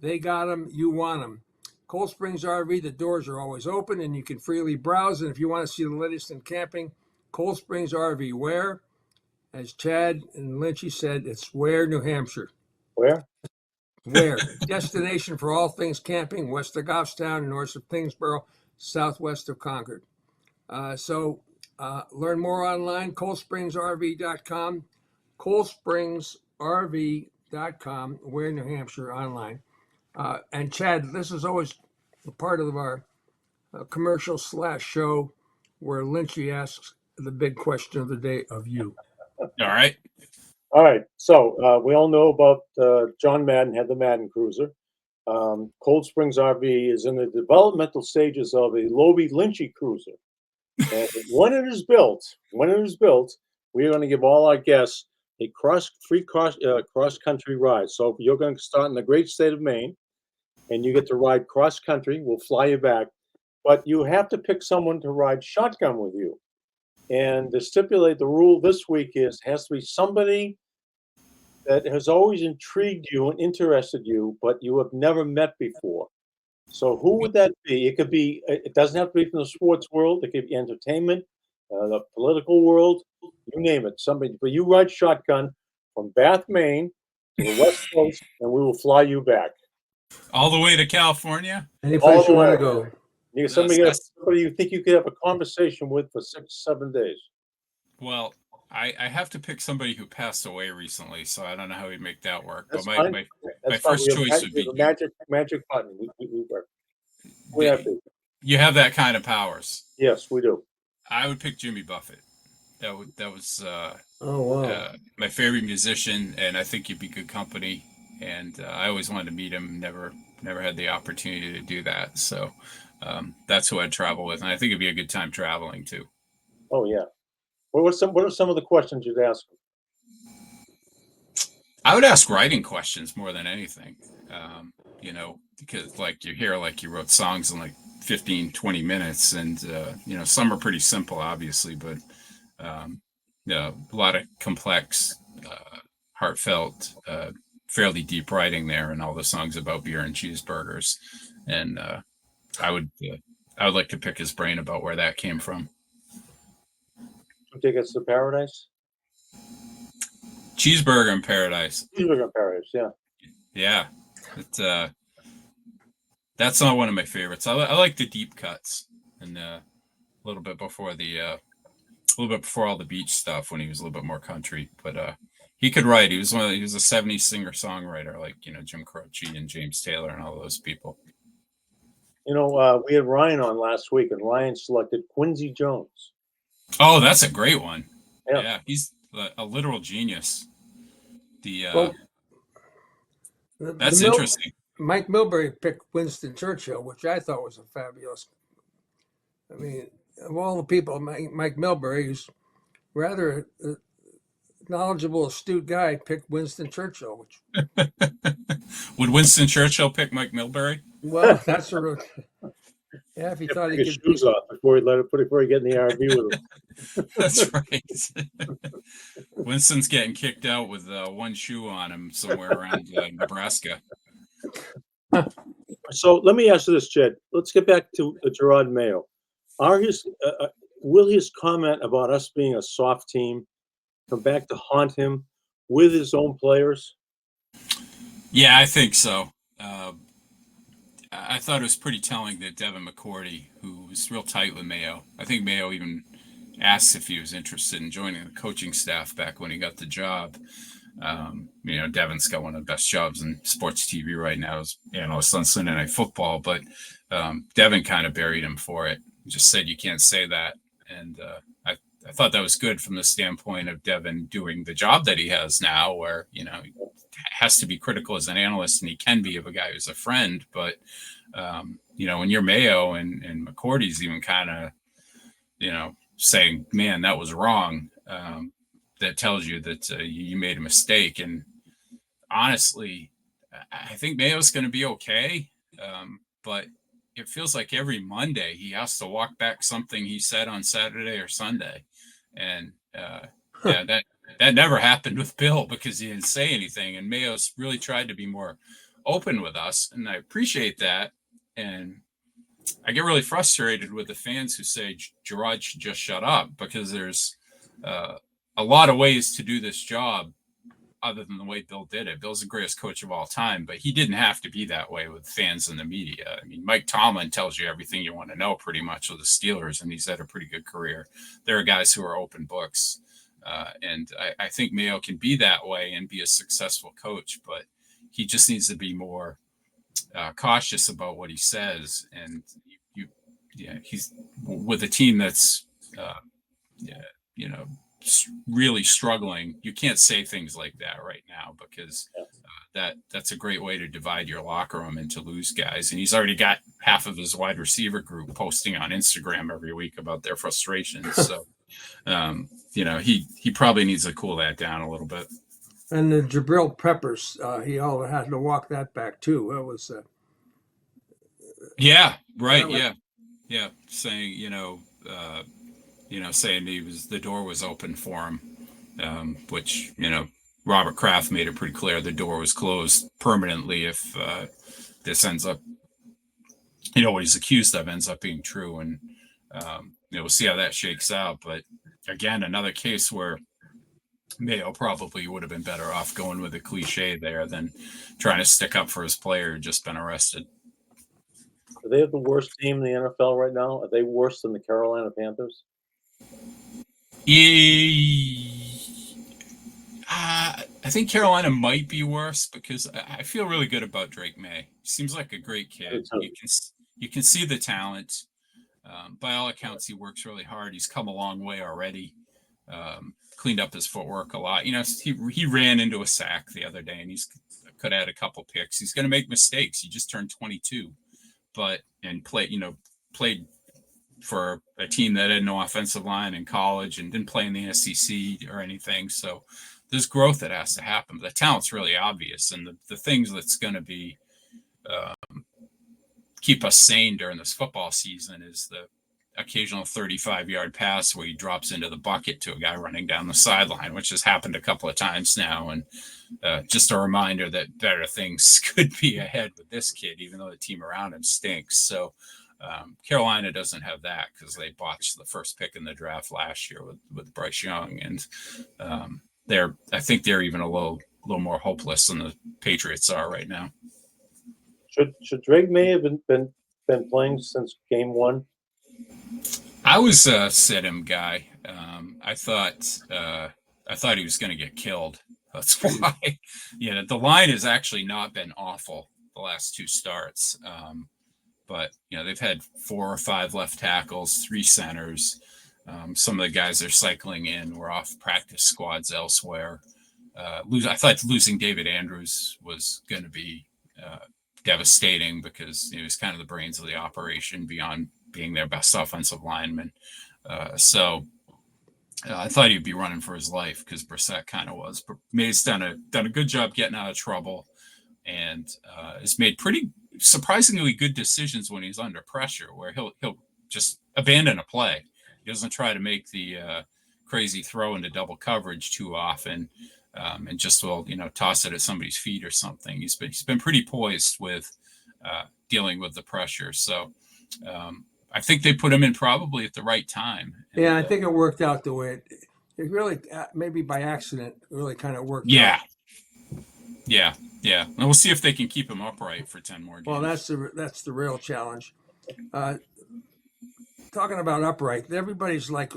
they got them. You want them. Cold Springs RV, the doors are always open, and you can freely browse. And if you want to see the latest in camping, Cold Springs RV. Where? As Chad and Lynchy said, it's Ware, New Hampshire. Where? Where? Destination for all things camping, west of Goffstown, north of Tingsboro, southwest of Concord. So learn more online, coldspringsrv.com, coldspringsrv.com, Ware, New Hampshire, online. And Chad, this is always a part of our commercial/show where Lynchy asks the big question of the day of you. All right. All right. So we all know about John Madden had the Madden Cruiser. Cold Springs RV is in the developmental stages of a Lobel Lynchy Cruiser. And when it is built, we are going to give all our guests a cross-country ride. So you're going to start in the great state of Maine, and you get to ride cross-country. We'll fly you back. But you have to pick someone to ride shotgun with you. And to stipulate the rule this week has to be somebody that has always intrigued you and interested you, but you have never met before. So who would that be? It doesn't have to be from the sports world. It could be entertainment, the political world, you name it. Somebody, but you ride shotgun from Bath, Maine to the West Coast, and we will fly you back. All the way to California? Any place you want to go. You get somebody you think you could have a conversation with for 6-7 days. Well, I have to pick somebody who passed away recently, so I don't know how we'd make that work. That's but fine. my first choice would be magic button. We have to. You have that kind of powers. Yes, we do. I would pick Jimmy Buffett. That was my favorite musician, and I think he'd be good company. And I always wanted to meet him. Never had the opportunity to do that. So that's who I'd travel with, and I think it'd be a good time traveling too. Oh yeah. What are some of the questions you'd ask him? I would ask writing questions more than anything. Because you hear you wrote songs in 15, 20 minutes, and some are pretty simple, obviously, but a lot of complex, heartfelt fairly deep writing there, and all the songs about beer and cheeseburgers. And I would like to pick his brain about where that came from. Tickets to Paradise. Cheeseburger in Paradise. Cheeseburger in Paradise. Yeah. Yeah, that's not one of my favorites. I like the deep cuts and a little bit before all the beach stuff when he was a little bit more country. But he could write. He was a '70s singer songwriter like Jim Croce and James Taylor and all those people. We had Ryan on last week, and Ryan selected Quincy Jones. Oh, that's a great one. Yeah, he's a literal genius. That's interesting. Mike Milbury picked Winston Churchill, which I thought was a fabulous. I mean, of all the people, Mike Milbury, who's rather a knowledgeable, astute guy, picked Winston Churchill. Which would Winston Churchill pick Mike Milbury? Well, that's a yeah. If he thought he could his shoes off before he get in the RV with him. That's right. Winston's getting kicked out with one shoe on him somewhere around Nebraska. So let me ask you this, Jed. Let's get back to Gerard Mayo. Will his comment about us being a soft team come back to haunt him with his own players? Yeah, I think so. I thought it was pretty telling that Devin McCourty, who was real tight with Mayo, I think Mayo even asked if he was interested in joining the coaching staff back when he got the job. Devin's got one of the best jobs in sports TV right now as analyst on Sunday Night Football, but Devin kind of buried him for it. He just said you can't say that. And I thought that was good from the standpoint of Devin doing the job that he has now, where, he has to be critical as an analyst, and he can be of a guy who's a friend. But, when you're Mayo and McCourty's even kind of, saying, man, that was wrong, that tells you that you made a mistake. And honestly, I think Mayo's going to be okay. But it feels like every Monday he has to walk back something he said on Saturday or Sunday. And that never happened with Bill because he didn't say anything. And Mayo's really tried to be more open with us. And I appreciate that. And I get really frustrated with the fans who say Gerard should just shut up, because there's a lot of ways to do this job other than the way Bill did it. Bill's the greatest coach of all time, but he didn't have to be that way with fans and the media. I mean, Mike Tomlin tells you everything you want to know pretty much with the Steelers, and he's had a pretty good career. There are guys who are open books. And I think Mayo can be that way and be a successful coach, but he just needs to be more cautious about what he says. And he's with a team that's, really struggling. You can't say things like that right now, because that's a great way to divide your locker room and to lose guys. And he's already got half of his wide receiver group posting on Instagram every week about their frustrations. So, he probably needs to cool that down a little bit. And the Jabril Peppers, he all had to walk that back too. That was yeah, right. Yeah. Saying, saying the door was open for him, which, Robert Kraft made it pretty clear the door was closed permanently if this ends up, what he's accused of ends up being true. And, we'll see how that shakes out. But again, another case where Mayo probably would have been better off going with a cliche there than trying to stick up for his player who just been arrested. Do they have the worst team in the NFL right now? Are they worse than the Carolina Panthers? I think Carolina might be worse, because I feel really good about Drake May. He seems like a great kid. You can see the talent. By all accounts, he works really hard. He's come a long way already. Cleaned up his footwork a lot. He ran into a sack the other day, and he's could add a couple picks. He's going to make mistakes. He just turned 22, and played for a team that had no offensive line in college and didn't play in the SEC or anything. So there's growth that has to happen. But the talent's really obvious, and the things that's going to be keep us sane during this football season is occasional 35-yard pass where he drops into the bucket to a guy running down the sideline, which has happened a couple of times now. And just a reminder that better things could be ahead with this kid, even though the team around him stinks. So Carolina doesn't have that because they botched the first pick in the draft last year with Bryce Young. And I think they're even a little more hopeless than the Patriots are right now. Should Drake May have been playing since game one? I was a sit-him guy. I thought he was going to get killed. That's why. The line has actually not been awful the last two starts. But they've had 4 or 5 left tackles, 3 centers. Some of the guys they're cycling in were off practice squads elsewhere. I thought losing David Andrews was going to be devastating because he was kind of the brains of the operation beyond being their best offensive lineman. So I thought he'd be running for his life because Brissett kind of was. But May's done a good job getting out of trouble and has made pretty surprisingly good decisions when he's under pressure, where he'll just abandon a play. He doesn't try to make the crazy throw into double coverage too often, and just will toss it at somebody's feet or something. He's been pretty poised with dealing with the pressure. So I think they put him in probably at the right time. And, I think it worked out the way it really, maybe by accident, really kind of worked out. Yeah. And we'll see if they can keep him upright for 10 more games. Well, that's the real challenge. Talking about upright, everybody's like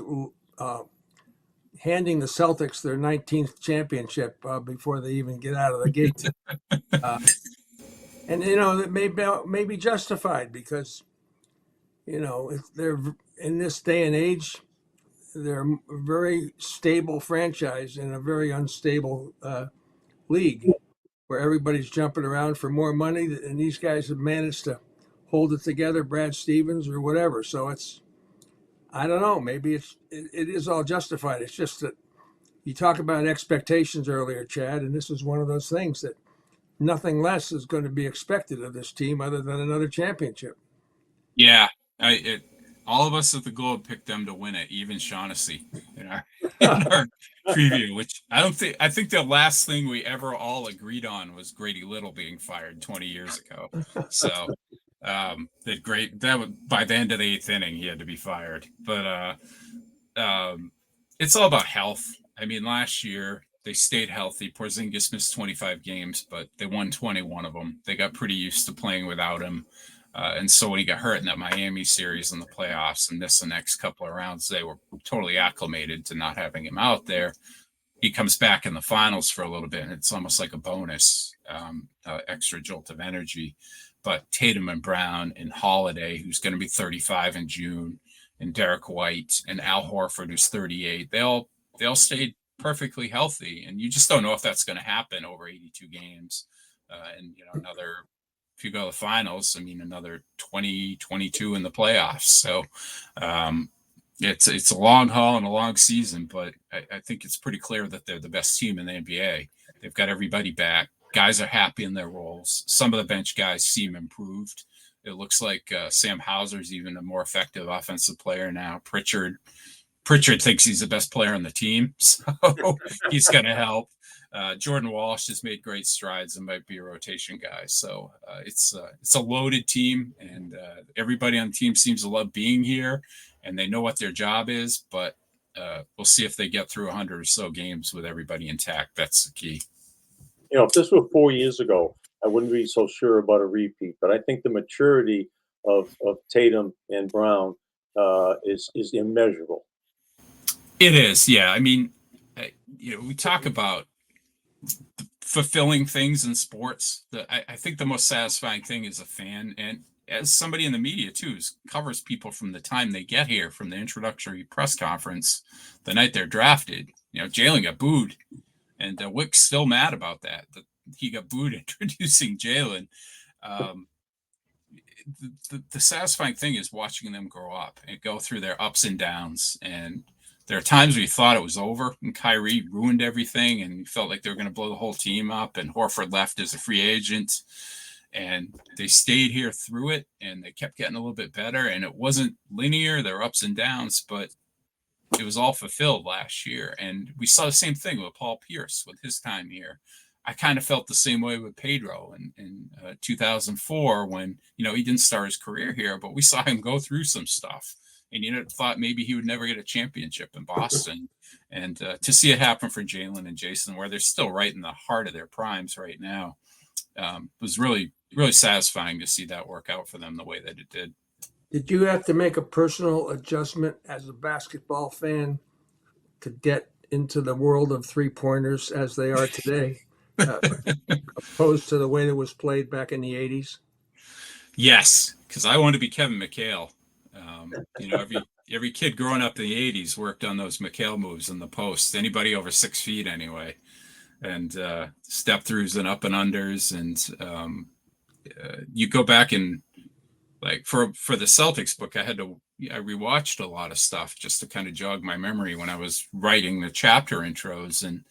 handing the Celtics their 19th championship before they even get out of the gate. And it may be justified because if they're in this day and age, they're a very stable franchise in a very unstable league where everybody's jumping around for more money, and these guys have managed to hold it together, Brad Stevens or whatever. So I don't know, maybe it is all justified. It's just that you talk about expectations earlier, Chad, and this is one of those things that nothing less is going to be expected of this team other than another championship. Yeah, all of us at the Globe picked them to win it, even Shaughnessy in our preview, which I think the last thing we ever all agreed on was Grady Little being fired 20 years ago. So by the end of the 8th inning, he had to be fired. But it's all about health. I mean, last year they stayed healthy. Porzingis missed 25 games, but they won 21 of them. They got pretty used to playing without him. And so when he got hurt in that Miami series in the playoffs and missed the next couple of rounds, they were totally acclimated to not having him out there. He comes back in the finals for a little bit, and it's almost like a bonus, extra jolt of energy. But Tatum and Brown and Holiday, who's going to be 35 in June, and Derek White and Al Horford, who's 38, they all stayed perfectly healthy. And you just don't know if that's going to happen over 82 games. And another, if you go to the finals, another 20, 22 in the playoffs. So it's a long haul and a long season, but I think it's pretty clear that they're the best team in the NBA. They've got everybody back. Guys are happy in their roles. Some of the bench guys seem improved. It looks like Sam Hauser's even a more effective offensive player now. Pritchard thinks he's the best player on the team, so he's going to help. Jordan Walsh has made great strides and might be a rotation guy. So it's a loaded team, and everybody on the team seems to love being here, and they know what their job is. But we'll see if they get through 100 or so games with everybody intact. That's the key. If this were 4 years ago, I wouldn't be so sure about a repeat. But I think the maturity of Tatum and Brown is immeasurable. It is, yeah. We talk about fulfilling things in sports. I think the most satisfying thing as a fan and as somebody in the media too, covers people from the time they get here, from the introductory press conference, the night they're drafted. Jalen got booed, and Wick's still mad about that he got booed introducing Jalen. The satisfying thing is watching them grow up and go through their ups and downs. And there are times we thought it was over and Kyrie ruined everything and felt like they were going to blow the whole team up, and Horford left as a free agent. and they stayed here through it, and they kept getting a little bit better, and it wasn't linear. There were ups and downs, but it was all fulfilled last year. And we saw the same thing with Paul Pierce with his time here. I kind of felt the same way with Pedro in 2004 when, he didn't start his career here, but we saw him go through some stuff, and, thought maybe he would never get a championship in Boston. And to see it happen for Jalen and Jason, where they're still right in the heart of their primes right now, was really, really satisfying to see that work out for them the way that it did. Did you have to make a personal adjustment as a basketball fan to get into the world of three-pointers as they are today, opposed to the way that was played back in the 80s? Yes, because I wanted to be Kevin McHale. Every kid growing up in the 80s worked on those McHale moves in the post, anybody over 6 feet anyway, and step throughs and up and unders. And you go back and, like, for the Celtics book, I rewatched a lot of stuff just to kind of jog my memory when I was writing the chapter intros. And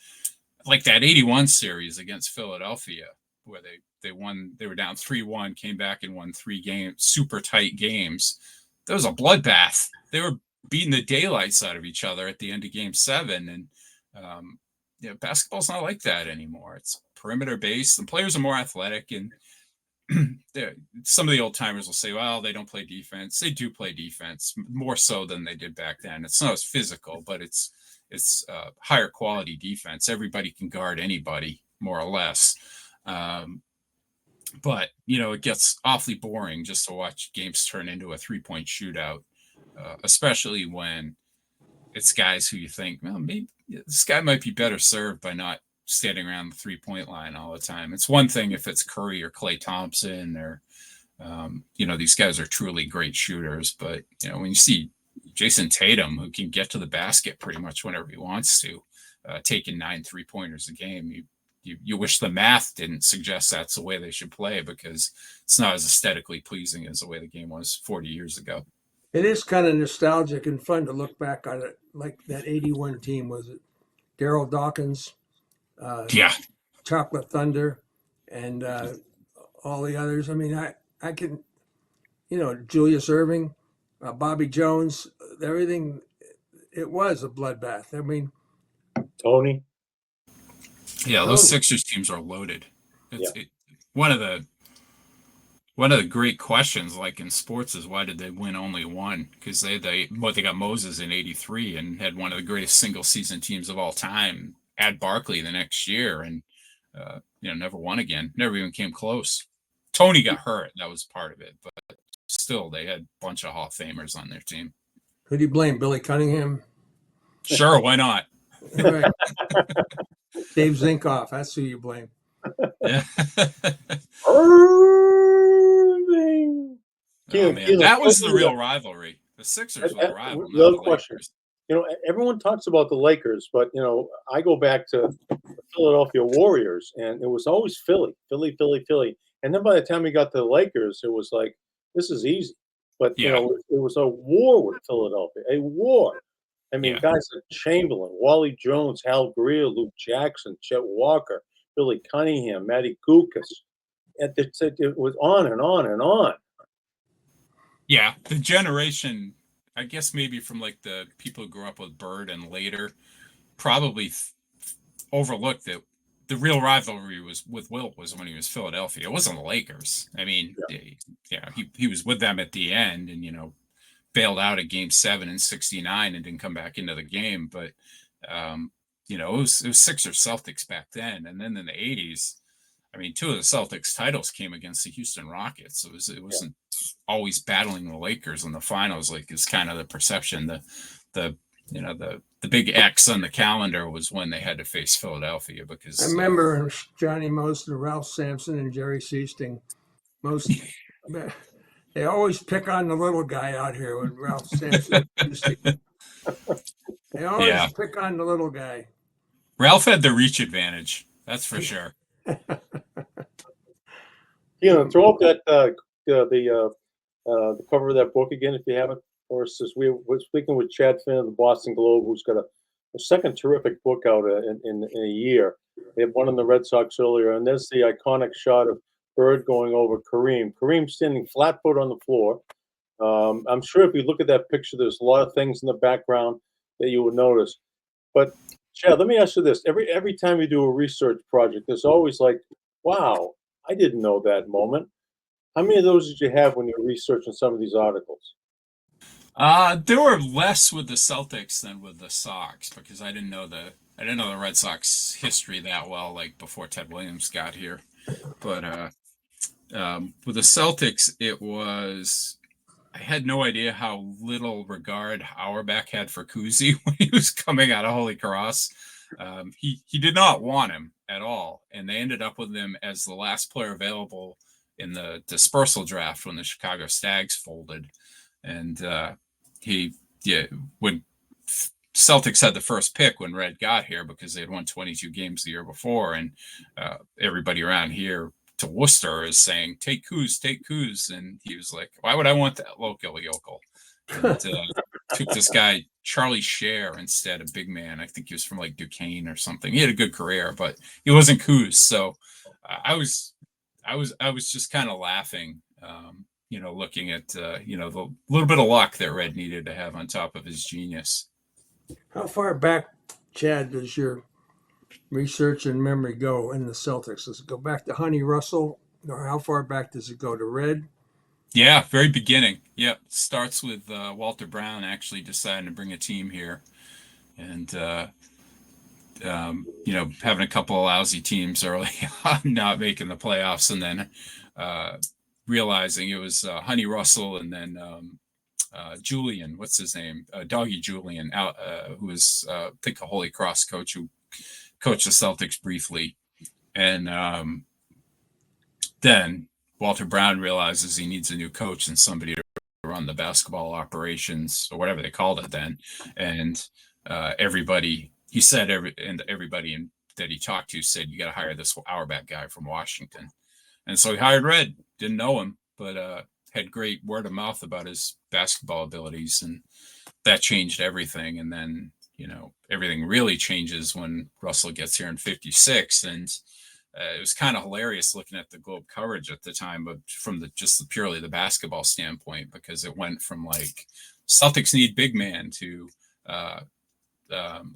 like that 81 series against Philadelphia, where they won, they were down 3-1, came back and won 3 games, super tight games. That was a bloodbath. They were beating the daylights out of each other at the end of game 7. And basketball's not like that anymore. It's perimeter based, and players are more athletic. And some of the old timers will say, well, they don't play defense. They do play defense more so than they did back then. It's not as physical, but it's higher quality defense. Everybody can guard anybody, more or less. But, it gets awfully boring just to watch games turn into a 3-point shootout, especially when it's guys who you think, well, maybe this guy might be better served by not standing around the 3-point line all the time. It's one thing if it's Curry or Klay Thompson or, these guys are truly great shooters. But, when you see Jason Tatum, who can get to the basket pretty much whenever he wants to, taking 9 3-pointers a game, you wish the math didn't suggest that's the way they should play, because it's not as aesthetically pleasing as the way the game was 40 years ago. It is kind of nostalgic and fun to look back on it. Like that 81 team, was it Daryl Dawkins, Chocolate Thunder, and all the others? I mean, I can, Julius Erving, Bobby Jones, everything. It was a bloodbath. I mean, Tony. Yeah, those Sixers teams are loaded. One of the great questions, like in sports, is why did they win only one? Because they got Moses in '83 and had one of the greatest single season teams of all time. Add Barkley the next year, and never won again. Never even came close. Tony got hurt. That was part of it, but still, they had a bunch of Hall of Famers on their team. Who do you blame? Billy Cunningham? Sure, why not? Right. Dave Zinkoff, that's who you blame. Yeah. Irving. That was the real rivalry. The Sixers were the rival. The other question, everyone talks about the Lakers, but I go back to the Philadelphia Warriors, and it was always Philly. And then by the time we got to the Lakers, it was like, this is easy. But it was a war with Philadelphia, a war. I mean, guys like Chamberlain, Wally Jones, Hal Greer, Luke Jackson, Chet Walker, Billy Cunningham, Matty Kukas. It was on and on and on. Yeah, the generation, I guess maybe from like the people who grew up with Bird and later, probably overlooked that the real rivalry was with Wilt was when he was Philadelphia. It wasn't the Lakers. I mean, he was with them at the end, and bailed out at game 7 in '69 and didn't come back into the game. But, it was Sixers Celtics back then. And then in the 80s, I mean, 2 of the Celtics titles came against the Houston Rockets. It wasn't always battling the Lakers in the finals, like is kind of the perception. The big X on the calendar was when they had to face Philadelphia, because I remember Johnny Most and Ralph Sampson and Jerry Siesting. They always pick on the little guy out here when Ralph Sampson. They always pick on the little guy. Ralph had the reach advantage, that's for sure. Throw up that the cover of that book again if you haven't. Or since we were speaking with Chad Finn of the Boston Globe, who's got a second terrific book out in a year. They had one on the Red Sox earlier, and there's the iconic shot of Bird going over Kareem. Kareem standing flat foot on the floor. I'm sure if you look at that picture, there's a lot of things in the background that you would notice. But Chad, let me ask you this: every time you do a research project, there's always like, "Wow, I didn't know that" moment. How many of those did you have when you're researching some of these articles? There were less with the Celtics than with the Sox because I didn't know the Red Sox history that well, like before Ted Williams got here. But with the Celtics, I had no idea how little regard Auerbach had for Kuzi when he was coming out of Holy Cross. He did not want him at all, and they ended up with him as the last player available in the dispersal draft when the Chicago Stags folded. And when Celtics had the first pick when Red got here because they had won 22 games the year before, and everybody around here to Worcester is saying, take Kuz. And he was like, why would I want that local yokel? And took this guy, Charlie Scher, instead of big man. I think he was from like Duquesne or something. He had a good career, but he wasn't Kuz. So I was just kind of laughing, looking at, the little bit of luck that Red needed to have on top of his genius. How far back, Chad, does your research and memory go in the Celtics? Does it go back to Honey Russell, or how far back does it go to Red? Yeah, very beginning. Yep, starts with Walter Brown actually deciding to bring a team here, and having a couple of lousy teams early on, not making the playoffs, and then realizing it was Honey Russell, and then Julian, what's his name, Doggy Julian, who was I think a Holy Cross coach who coached the Celtics briefly, and then Walter Brown realizes he needs a new coach and somebody to run the basketball operations or whatever they called it then. And everybody that he talked to said, you got to hire this Auerbach guy from Washington. And so he hired Red, didn't know him, but had great word of mouth about his basketball abilities. And that changed everything. And then, everything really changes when Russell gets here in 56. And it was kind of hilarious looking at the Globe coverage at the time, but from purely the basketball standpoint, because it went from like Celtics need big man to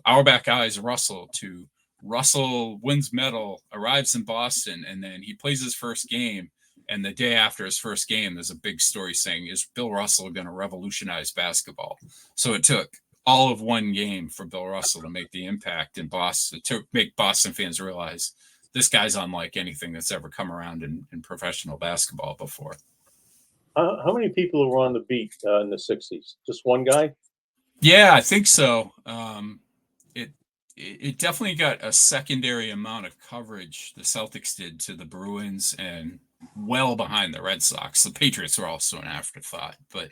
Auerbach eyes Russell to Russell wins medal, arrives in Boston, and then he plays his first game. And the day after his first game, there's a big story saying, is Bill Russell going to revolutionize basketball? So it took all of one game for Bill Russell to make the impact in Boston, to make Boston fans realize this guy's unlike anything that's ever come around in professional basketball before. How many people were on the beat in the 60s? Just one guy? Yeah, I think so. It definitely got a secondary amount of coverage the Celtics did to the Bruins and well behind the Red Sox. The Patriots were also an afterthought, but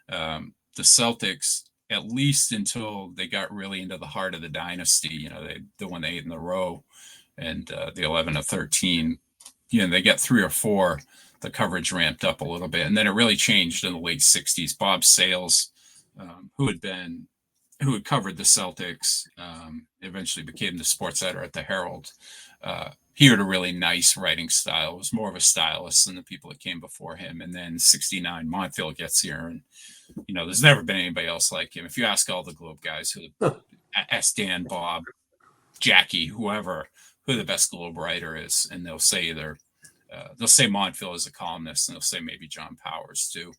the Celtics, at least until they got really into the heart of the dynasty, they won the 8 in a row and the 11 of 13, they get 3 or 4, the coverage ramped up a little bit. And then it really changed in the late 60s. Bob Sales, who had covered the Celtics, eventually became the sports editor at the Herald. He had a really nice writing style, was more of a stylist than the people that came before him. And then 69, Montville gets here, and there's never been anybody else like him. If you ask all the Globe guys, ask Dan, Bob, Jackie, whoever, who the best Globe writer is, and they'll say Montville is a columnist, and they'll say maybe John Powers too.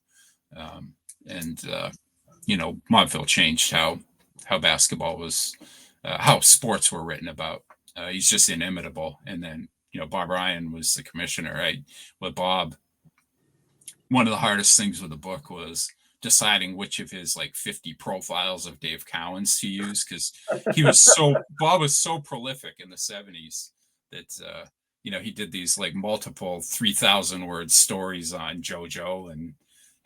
Montville changed how basketball was, how sports were written about. He's just inimitable. And then, Bob Ryan was the commissioner, right? With Bob, one of the hardest things with the book was deciding which of his 50 profiles of Dave Cowens to use, because Bob was so prolific in the 70s that, he did these multiple 3,000 word stories on JoJo and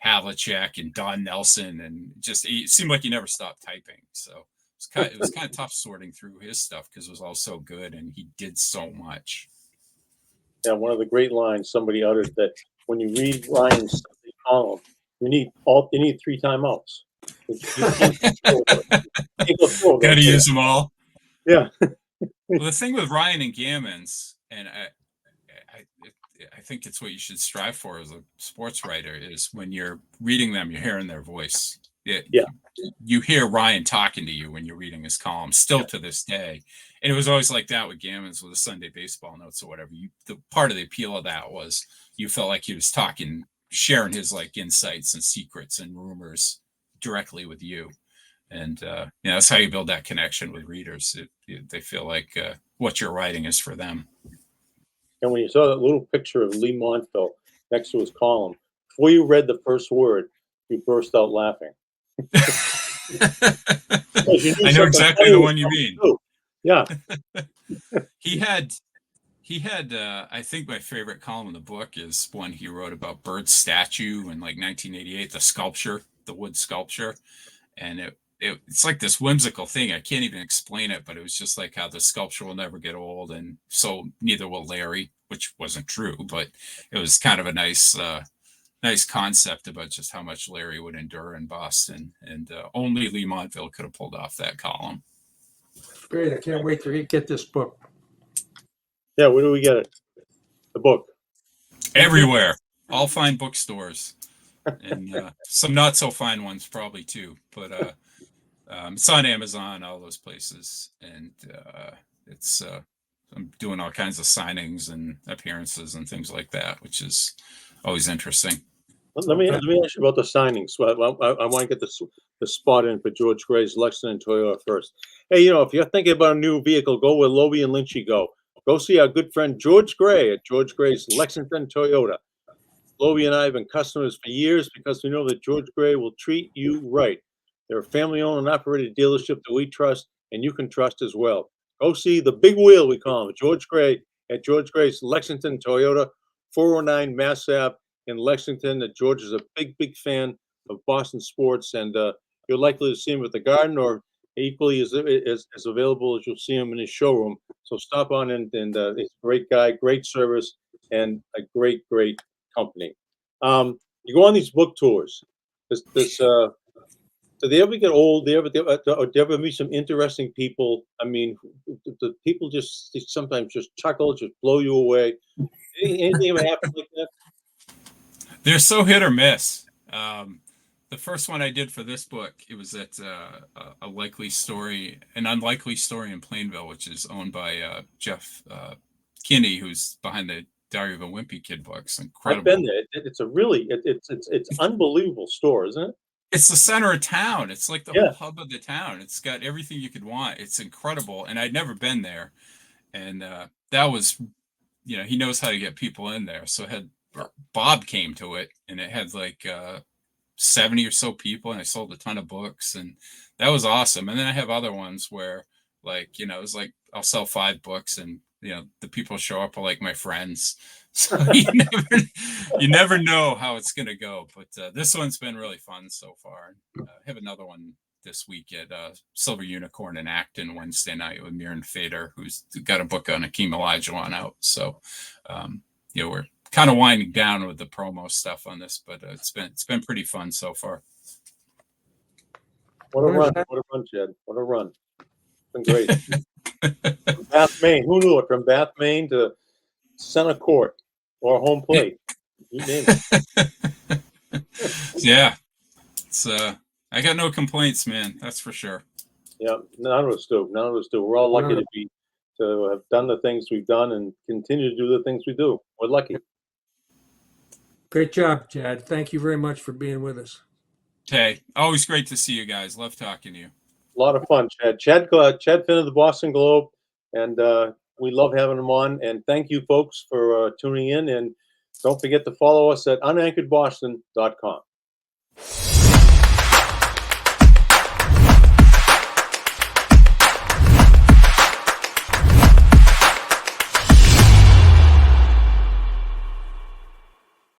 Havlicek and Don Nelson, and just it seemed like he never stopped typing. So it was kind of tough sorting through his stuff because it was all so good and he did so much. Yeah, one of the great lines somebody uttered, that when you read Ryan's column, you need 3 timeouts. Got to use them all. Yeah. Well, the thing with Ryan and Gammons, and I think it's what you should strive for as a sports writer, is when you're reading them, you're hearing their voice. Yeah. You hear Ryan talking to you when you're reading his column, still Yeah. to this day. And it was always like that with Gammons, with the Sunday baseball notes or whatever. The part of the appeal of that was you felt like he was talking, sharing his like insights and secrets and rumors directly with you. And that's how you build that connection with readers. They feel like what you're writing is for them. And when you saw that little picture of Lee Montville next to his column, before you read the first word, you burst out laughing. I know exactly the one you mean. Yeah. He had I think my favorite column in the book is one he wrote about Bird's statue in like 1988, the sculpture, the wood sculpture. And it's like this whimsical thing. I can't even explain it, but it was just like how the sculpture will never get old, and so neither will Larry, which wasn't true, but it was kind of a nice concept about just how much Larry would endure in Boston, and only Lee Montville could have pulled off that column. Great. I can't wait to get this book. Yeah, where do we get it? The book. Everywhere. All fine bookstores. And some not so fine ones probably too. But it's on Amazon, all those places. And it's I'm doing all kinds of signings and appearances and things like that, which is always interesting. Let me ask you about the signings. I want to get the spot in for George Gray's Lexington Toyota first. Hey, if you're thinking about a new vehicle, go where Lobel and Lynch go. Go see our good friend George Gray at George Gray's Lexington Toyota. Lobel and I have been customers for years because we know that George Gray will treat you right. They're a family-owned and operated dealership that we trust, and you can trust as well. Go see the big wheel, we call him, George Gray at George Gray's Lexington Toyota, 409 Mass Ave in Lexington. That George is a big, big fan of Boston sports, and you're likely to see him at the Garden, or equally as available as you'll see him in his showroom. So stop on in, and he's a great guy, great service, and a great, great company. You go on these book tours. Do they ever get old? Do you ever meet some interesting people? I mean, the people just sometimes just chuckle, just blow you away. Anything ever happen like that? They're so hit or miss. The first one I did for this book, it was at an unlikely story in Plainville, which is owned by Jeff Kinney, who's behind the Diary of a Wimpy Kid books. Incredible. I've been there. It's a really it's unbelievable store, isn't it? It's the center of town. It's like the whole hub of the town. It's got everything you could want. It's incredible. And I'd never been there. And that was, he knows how to get people in there. So Bob came to it, and it had like 70 or so people, and I sold a ton of books, and that was awesome. And then I have other ones where it was like I'll sell 5 books, and the people show up are like my friends. So you never know how it's going to go. But this one's been really fun so far. I have another one this week at Silver Unicorn in Acton Wednesday night with Mirren Fader, who's got a book on Akeem Olajuwon out. So, we're kind of winding down with the promo stuff on this, but it's been pretty fun so far. What a run, Chad. What a run. It's been great. Bath, Maine. Who knew it? From Bath, Maine to center court or home plate. You name it. Yeah. It's I got no complaints, man. That's for sure. Yeah, none of us do. We're all lucky to have done the things we've done and continue to do the things we do. We're lucky. Great job, Chad. Thank you very much for being with us. Hey, always great to see you guys. Love talking to you. A lot of fun, Chad. Chad Finn of the Boston Globe, and we love having him on. And thank you, folks, for tuning in. And don't forget to follow us at unanchoredboston.com.